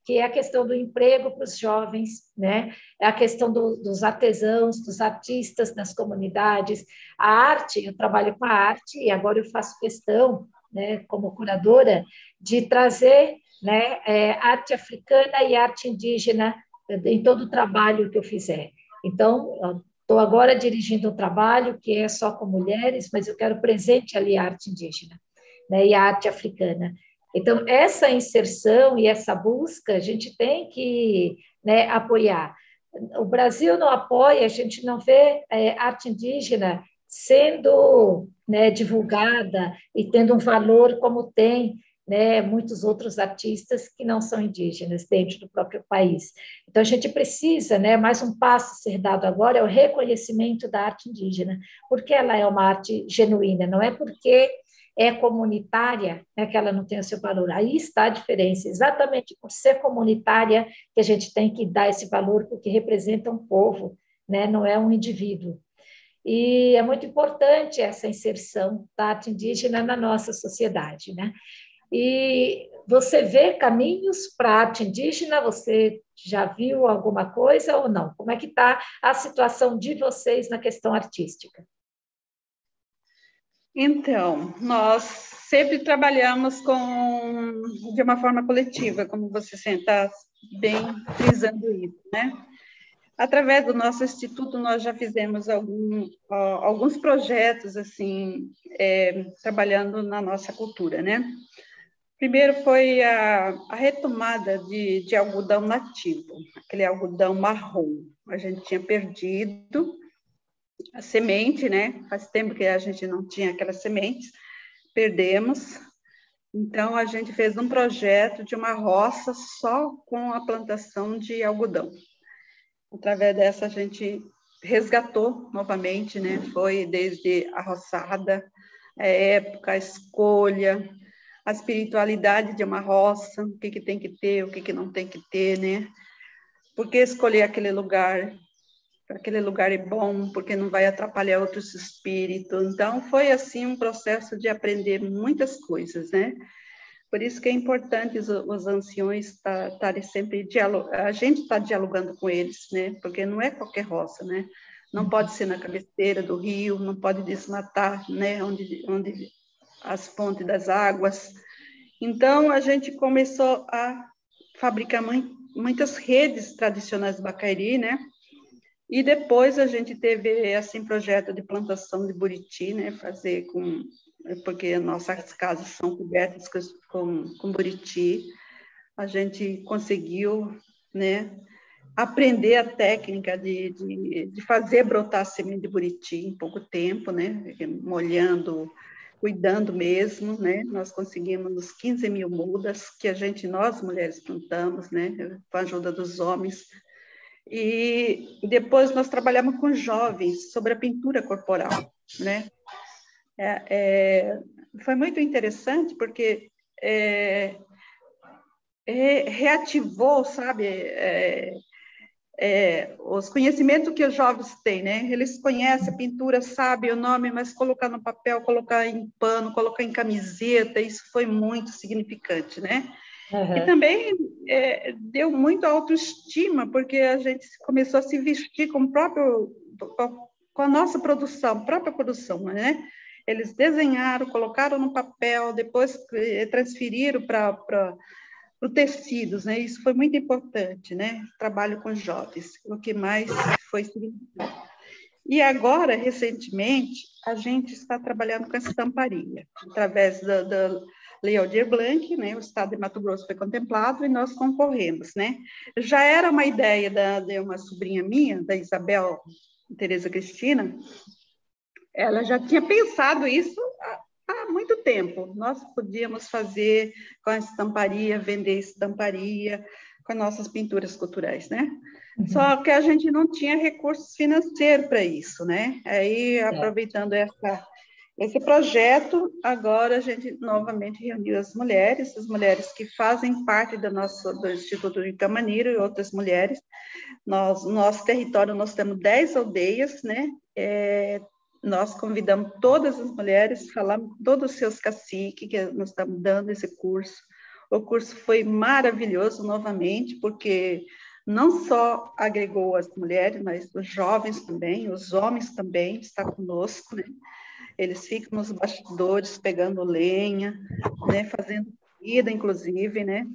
que é a questão do emprego para os jovens, né? É a questão dos artesãos, dos artistas nas comunidades. A arte, eu trabalho com a arte e agora eu faço questão, né, como curadora, de trazer, né, arte africana e arte indígena em todo o trabalho que eu fizer. Então, estou agora dirigindo um trabalho que é só com mulheres, mas eu quero presente ali a arte indígena, né, e a arte africana. Então, essa inserção e essa busca, a gente tem que, né, apoiar. O Brasil não apoia, a gente não vê arte indígena sendo, né, divulgada e tendo um valor como tem, né, muitos outros artistas que não são indígenas dentro do próprio país. Então, a gente precisa, né, mais um passo a ser dado agora é o reconhecimento da arte indígena, porque ela é uma arte genuína, não é porque é comunitária, né, que ela não tem o seu valor. Aí está a diferença, exatamente por ser comunitária que a gente tem que dar esse valor, porque representa um povo, né, não é um indivíduo. E é muito importante essa inserção da arte indígena na nossa sociedade, né? E você vê caminhos para a arte indígena? Você já viu alguma coisa ou não? Como é que está a situação de vocês na questão artística? Então, nós sempre trabalhamos de uma forma coletiva, como você está bem frisando isso, né? Através do nosso instituto, nós já fizemos alguns projetos, assim, trabalhando na nossa cultura, né? Primeiro foi a retomada de algodão nativo, aquele algodão marrom. A gente tinha perdido a semente, né? Faz tempo que a gente não tinha aquelas sementes, perdemos. Então, a gente fez um projeto de uma roça só com a plantação de algodão. Através dessa, a gente resgatou novamente, né? Foi desde a roçada, a época, a escolha, a espiritualidade de uma roça, o que tem que ter, o que não tem que ter, né? Por que escolher aquele lugar? aquele lugar é bom, porque não vai atrapalhar outros espíritos. Então, foi assim um processo de aprender muitas coisas, né? Por isso que é importante os anciões estarem sempre a gente está dialogando com eles, né? Porque não é qualquer roça, né? Não pode ser na cabeceira do rio, não pode desmatar, né? Onde as fontes das águas. Então, a gente começou a fabricar muitas redes tradicionais do Bacairi, né? E depois a gente teve, assim, projeto de plantação de buriti, né? Porque nossas casas são cobertas com buriti. A gente conseguiu, né? Aprender a técnica de fazer brotar semente de buriti em pouco tempo, né? Molhando, cuidando mesmo, né? Nós conseguimos 15 mil mudas que nós mulheres plantamos, né? Com a ajuda dos homens. E depois nós trabalhamos com jovens sobre a pintura corporal, né? Foi muito interessante porque reativou, sabe, os conhecimentos que os jovens têm, né? Eles conhecem a pintura, sabem o nome, mas colocar no papel, colocar em pano, colocar em camiseta, isso foi muito significante, né? Uhum. E também deu muito autoestima, porque a gente começou a se vestir com a nossa produção, própria produção, né? Eles desenharam, colocaram no papel, depois transferiram para tecidos, né? Isso foi muito importante, né? Trabalho com jovens, o que mais foi significativo. E agora, recentemente, a gente está trabalhando com a estamparia, através da Lei Aldir Blanc, né? O estado de Mato Grosso foi contemplado e nós concorremos, né? Já era uma ideia de uma sobrinha minha, da Isabel Tereza Cristina, ela já tinha pensado isso há muito tempo. Nós podíamos fazer com a estamparia, vender estamparia, com as nossas pinturas culturais, né? Uhum. Só que a gente não tinha recursos financeiros para isso, né? Aí, aproveitando esse projeto, agora a gente novamente reuniu as mulheres que fazem parte do Instituto de Camaniro e outras mulheres. No nosso território, nós temos 10 aldeias, né? Nós convidamos todas as mulheres, falamos todos os seus caciques, que nós estamos dando esse curso. O curso foi maravilhoso, novamente, porque não só agregou as mulheres, mas os jovens também, os homens também estão conosco, né? Eles ficam nos bastidores, pegando lenha, né? Fazendo comida, inclusive, né?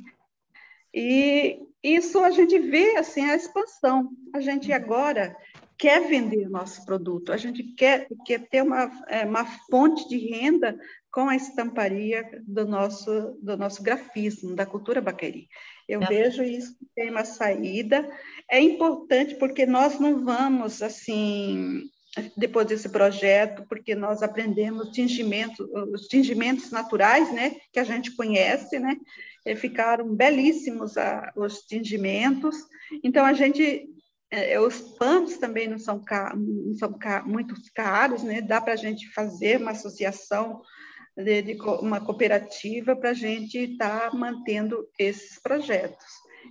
E isso a gente vê, assim, a expansão. A gente agora quer vender nosso produto, a gente quer ter uma fonte de renda com a estamparia do nosso grafismo, da cultura Baqueri. Eu vejo isso que tem uma saída. É importante porque nós não vamos, assim, depois desse projeto, porque nós aprendemos os tingimentos naturais, né, que a gente conhece, né, ficaram belíssimos os tingimentos. Então, os panos também não são muito caros, né? Dá para a gente fazer uma associação, uma cooperativa, para a gente estar mantendo esses projetos.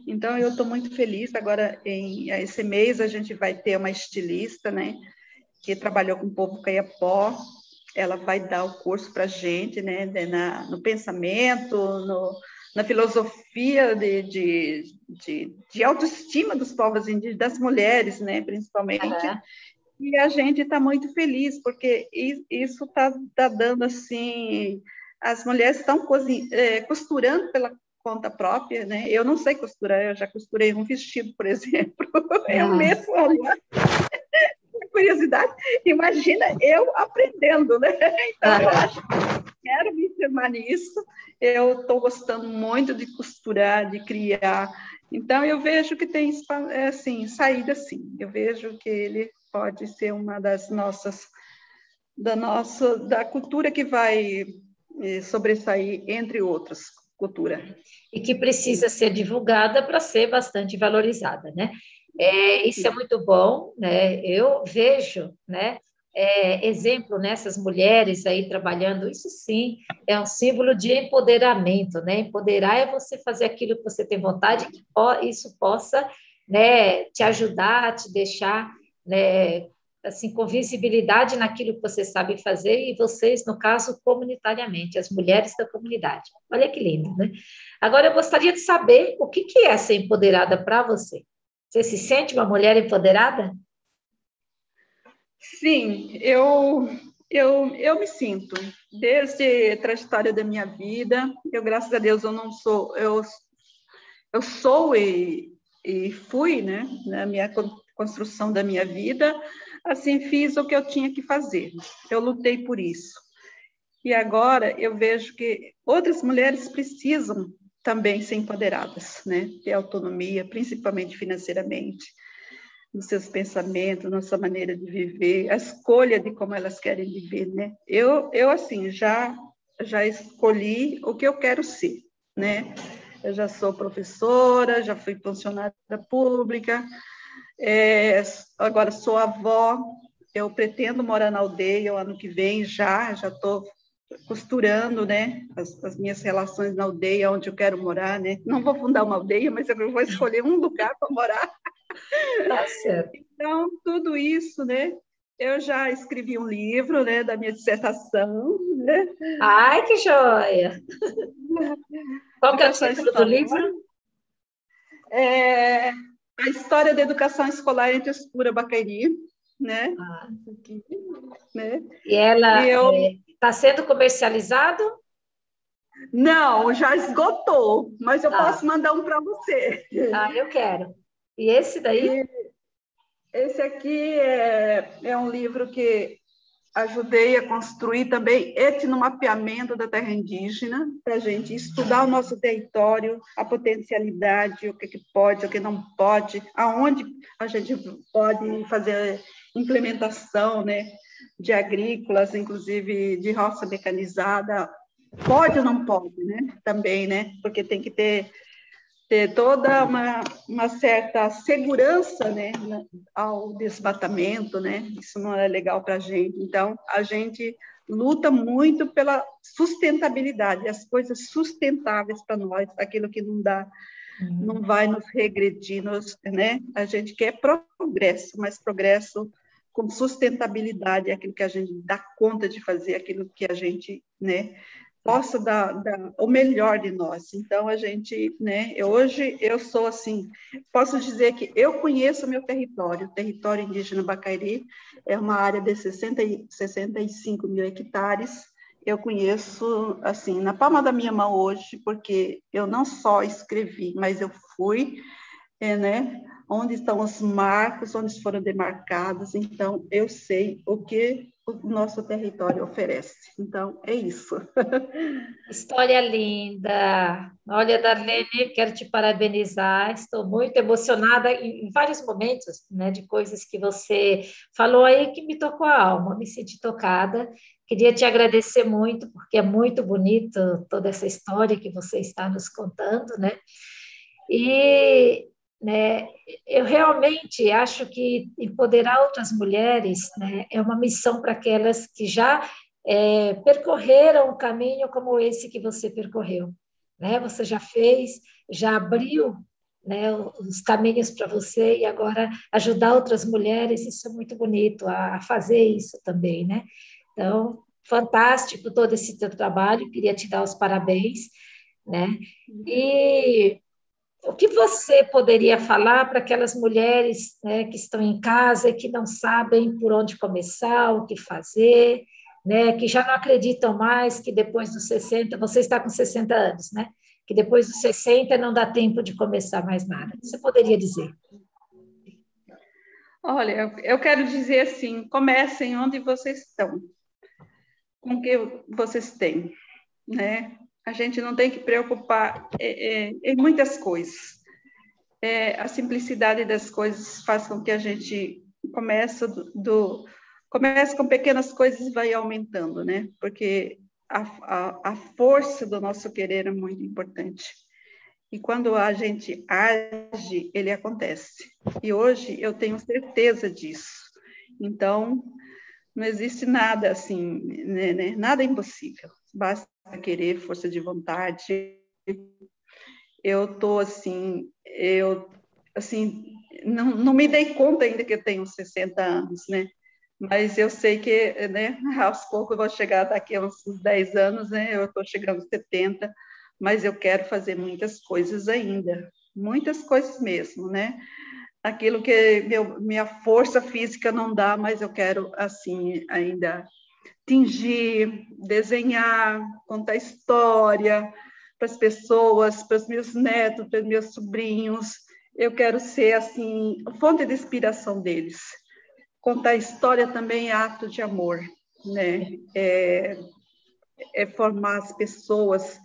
Então, eu estou muito feliz. Agora, esse mês, a gente vai ter uma estilista, né? Que trabalhou com o povo Caiapó. Ela vai dar o curso para a gente, né? No pensamento, na filosofia de autoestima dos povos indígenas, das mulheres, né, principalmente. Uhum. E a gente está muito feliz, porque isso está dando, assim, as mulheres estão costurando pela conta própria, né? Eu não sei costurar, eu já costurei um vestido, por exemplo. Eu mesmo, olha, curiosidade, imagina eu aprendendo, né? Então, eu acho que quero me firmar nisso. Eu estou gostando muito de costurar, de criar. Então, eu vejo que tem, assim, saída, sim. Eu vejo que ele pode ser uma das nossas, da cultura que vai sobressair entre outras culturas. E que precisa ser divulgada para ser bastante valorizada, né? Isso é muito bom, né? Eu vejo, né, exemplo nessas mulheres aí trabalhando, isso sim é um símbolo de empoderamento, né? Empoderar é você fazer aquilo que você tem vontade, que isso possa, né, te ajudar, te deixar né, assim, com visibilidade naquilo que você sabe fazer, e vocês, no caso, comunitariamente, as mulheres da comunidade. Olha que lindo, né? Agora, eu gostaria de saber o que é ser empoderada para você. Você se sente uma mulher empoderada? Sim, eu me sinto. Desde a trajetória da minha vida, eu, graças a Deus, eu não sou, eu sou e fui, né, na minha construção da minha vida, assim, fiz o que eu tinha que fazer. Eu lutei por isso. E agora eu vejo que outras mulheres precisam também ser empoderadas, né, ter autonomia, principalmente financeiramente, nos seus pensamentos, na sua maneira de viver, a escolha de como elas querem viver, né? Eu assim, já escolhi o que eu quero ser, né? Eu já sou professora, já fui funcionária pública, agora sou avó, eu pretendo morar na aldeia o ano que vem, já estou costurando, né, as minhas relações na aldeia, onde eu quero morar, né? Não vou fundar uma aldeia, mas eu vou escolher um lugar para morar. Tá certo. Então, tudo isso, né? Eu já escrevi um livro, né, da minha dissertação, né? Ai, que joia! Qual que é o Educação título do escolar. livro? É, a história da educação escolar entre os Bacairi, né? Ah, Aqui, né? e E ela eu, está sendo comercializado? não, já esgotou, mas eu Ah, posso mandar um para você. eu quero. E esse daí? E esse aqui é um livro que ajudei a construir também etnomapeamento da terra indígena, para a gente estudar o nosso território, a potencialidade, o que pode, o que não pode, aonde a gente pode fazer implementação, né, de agrícolas, inclusive de roça mecanizada, pode ou não pode, né, também, né, porque tem que ter toda uma certa segurança, né, ao desmatamento, né, isso não é legal para a gente. Então, a gente luta muito pela sustentabilidade, as coisas sustentáveis para nós, aquilo que não dá, não vai nos regredir, né, a gente quer progresso, mas progresso com sustentabilidade, aquilo que a gente dá conta de fazer, aquilo que a gente, né, possa dar o melhor de nós. Então, a gente, né, hoje eu sou assim, posso dizer que eu conheço o meu território, o território indígena Bacairi é uma área de 65 mil hectares, eu conheço, assim, na palma da minha mão hoje, porque eu não só escrevi, mas eu fui, né, onde estão os marcos, onde foram demarcados, então eu sei o que o nosso território oferece. Então, é isso. História linda. Olha, Darlene, quero te parabenizar. Estou muito emocionada em vários momentos, né, de coisas que você falou aí que me tocou a alma, me senti tocada. Queria te agradecer muito, porque é muito bonito toda essa história que você está nos contando, né? E, né, eu realmente acho que empoderar outras mulheres, né, é uma missão para aquelas que já percorreram um caminho como esse que você percorreu, né? Você já fez, já abriu, né, os caminhos para você e agora ajudar outras mulheres, isso é muito bonito, a fazer isso também, né? Então, fantástico todo esse teu trabalho, queria te dar os parabéns, né? E o que você poderia falar para aquelas mulheres, né, que estão em casa e que não sabem por onde começar, o que fazer, né, que já não acreditam mais que depois dos 60, você está com 60 anos, né? Que depois dos 60 não dá tempo de começar mais nada. Você poderia dizer? Olha, eu quero dizer assim, comecem onde vocês estão, com o que vocês têm, né? A gente não tem que preocupar em muitas coisas. A simplicidade das coisas faz com que a gente comece com pequenas coisas e vai aumentando, né? Porque a força do nosso querer é muito importante. E quando a gente age, ele acontece. E hoje eu tenho certeza disso. Então, não existe nada assim, né? Nada impossível. Basta querer, força de vontade. Eu tô assim, não me dei conta ainda que eu tenho 60 anos, né? Mas eu sei que, né, aos poucos eu vou chegar daqui a uns 10 anos, né? Eu estou chegando aos 70, mas eu quero fazer muitas coisas ainda, muitas coisas mesmo, né? Aquilo que minha força física não dá, mas eu quero, assim, ainda tingir, desenhar, contar história para as pessoas, para os meus netos, para os meus sobrinhos. Eu quero ser, assim, fonte de inspiração deles. Contar história também é ato de amor, né? É formar as pessoas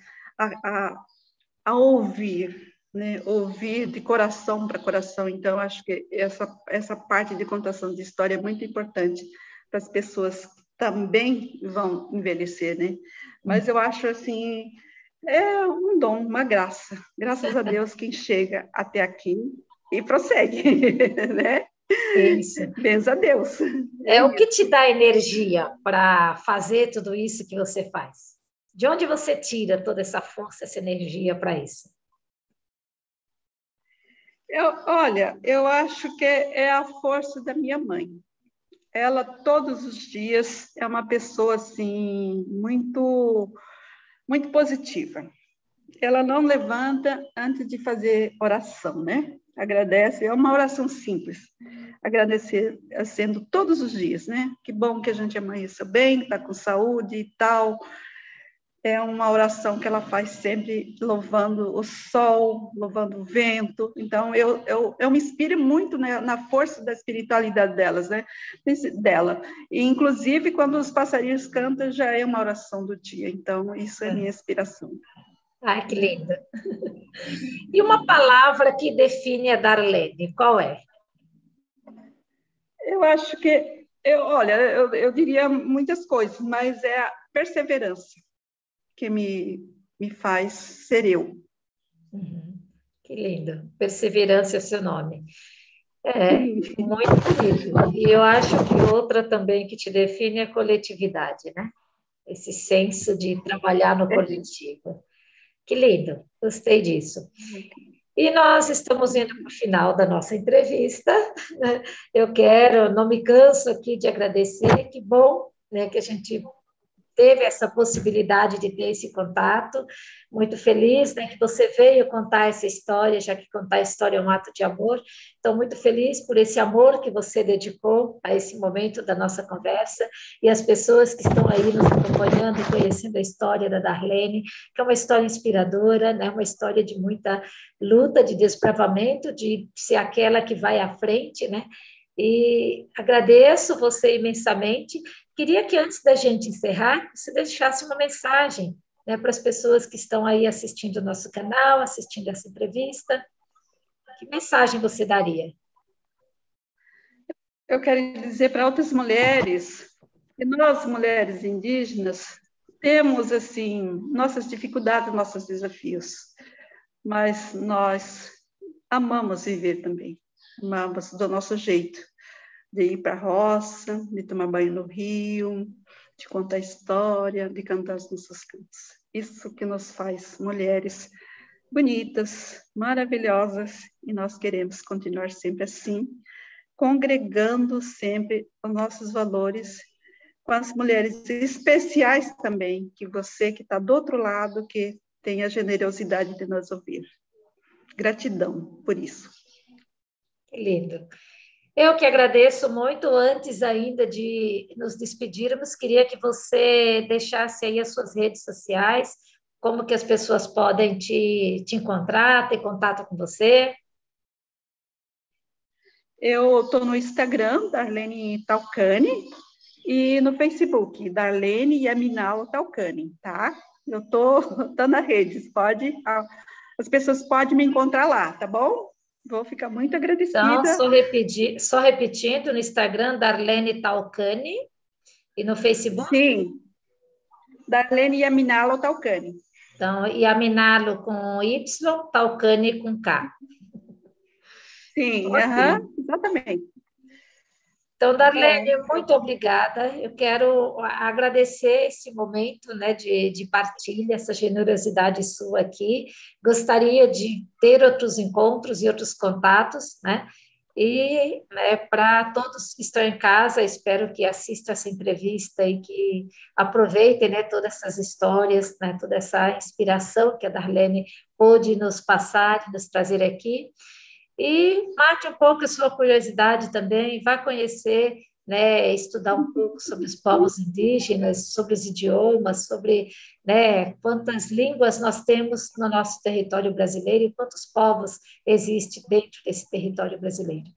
a ouvir, né? Ouvir de coração para coração. Então, acho que essa parte de contação de história é muito importante para as pessoas que também vão envelhecer, né? Mas eu acho, assim, é um dom, uma graça. Graças a Deus quem chega até aqui e prossegue, né? Isso. Benza a Deus. É o que te dá energia para fazer tudo isso que você faz? De onde você tira toda essa força, essa energia para isso? Olha, eu acho que é a força da minha mãe. Ela, todos os dias, é uma pessoa, assim, muito, muito positiva. Ela não levanta antes de fazer oração, né? Agradece, é uma oração simples. Agradecer, sendo todos os dias, né? Que bom que a gente amanheceu bem, está com saúde e tal. É uma oração que ela faz sempre louvando o sol, louvando o vento. Então, eu me inspiro muito, né, na força da espiritualidade delas, né? Dela. E, inclusive, quando os passarinhos cantam, já é uma oração do dia. Então, isso é minha inspiração. Ai, que lindo. E uma palavra que define a Darlene, qual é? Eu acho que, olha, eu diria muitas coisas, mas é a perseverança que me faz ser eu. Uhum. Que lindo. Perseverança é o seu nome. É, muito bonito. E eu acho que outra também que te define é a coletividade, né? Esse senso de trabalhar no coletivo. Que lindo, gostei disso. E nós estamos indo para o final da nossa entrevista. Eu quero, não me canso aqui de agradecer, que bom, né, que a gente teve essa possibilidade de ter esse contato. Muito feliz, né, que você veio contar essa história, já que contar a história é um ato de amor. Então, muito feliz por esse amor que você dedicou a esse momento da nossa conversa e as pessoas que estão aí nos acompanhando e conhecendo a história da Darlene, que é uma história inspiradora, né, uma história de muita luta, de desbravamento, de ser aquela que vai à frente, né? E agradeço você imensamente. Queria que antes da gente encerrar, você deixasse uma mensagem, né, para as pessoas que estão aí assistindo o nosso canal, assistindo essa entrevista. Que mensagem você daria? Eu quero dizer para outras mulheres que nós, mulheres indígenas, temos, assim, nossas dificuldades, nossos desafios, mas nós amamos viver também, amamos do nosso jeito, de ir para a roça, de tomar banho no rio, de contar história, de cantar os nossos cantos. Isso que nos faz mulheres bonitas, maravilhosas, e nós queremos continuar sempre assim, congregando sempre os nossos valores com as mulheres especiais também, que você que está do outro lado, que tem a generosidade de nos ouvir. Gratidão por isso. Que lindo. Eu que agradeço muito. Antes ainda de nos despedirmos, queria que você deixasse aí as suas redes sociais, como que as pessoas podem te encontrar, ter contato com você. Eu estou no Instagram, Darlene Talcani, e no Facebook, Darlene Yaminal Talcani, tá? Eu estou nas redes, as pessoas podem me encontrar lá, tá bom? Vou ficar muito agradecida. Então, só repetindo, no Instagram, Darlene Talcani, e no Facebook? Sim, Darlene Yaminalo Talcani. Então, Yaminalo com Y, Talcani com K. Sim, exatamente. Então, Darlene, muito obrigada. Eu quero agradecer esse momento, né, de partilha, essa generosidade sua aqui. Gostaria de ter outros encontros e outros contatos, né? E, né, para todos que estão em casa, espero que assistam essa entrevista e que aproveitem, né, todas essas histórias, né, toda essa inspiração que a Darlene pôde nos passar, nos trazer aqui. E mate um pouco a sua curiosidade também, vá conhecer, né, estudar um pouco sobre os povos indígenas, sobre os idiomas, sobre, né, quantas línguas nós temos no nosso território brasileiro e quantos povos existem dentro desse território brasileiro.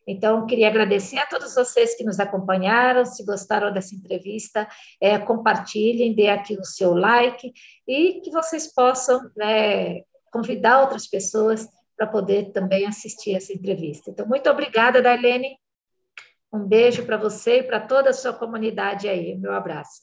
Então, queria agradecer a todos vocês que nos acompanharam. Se gostaram dessa entrevista, compartilhem, dê aqui o seu like e que vocês possam, né, convidar outras pessoas para poder também assistir essa entrevista. Então, muito obrigada, Darlene. Um beijo para você e para toda a sua comunidade aí. Meu abraço.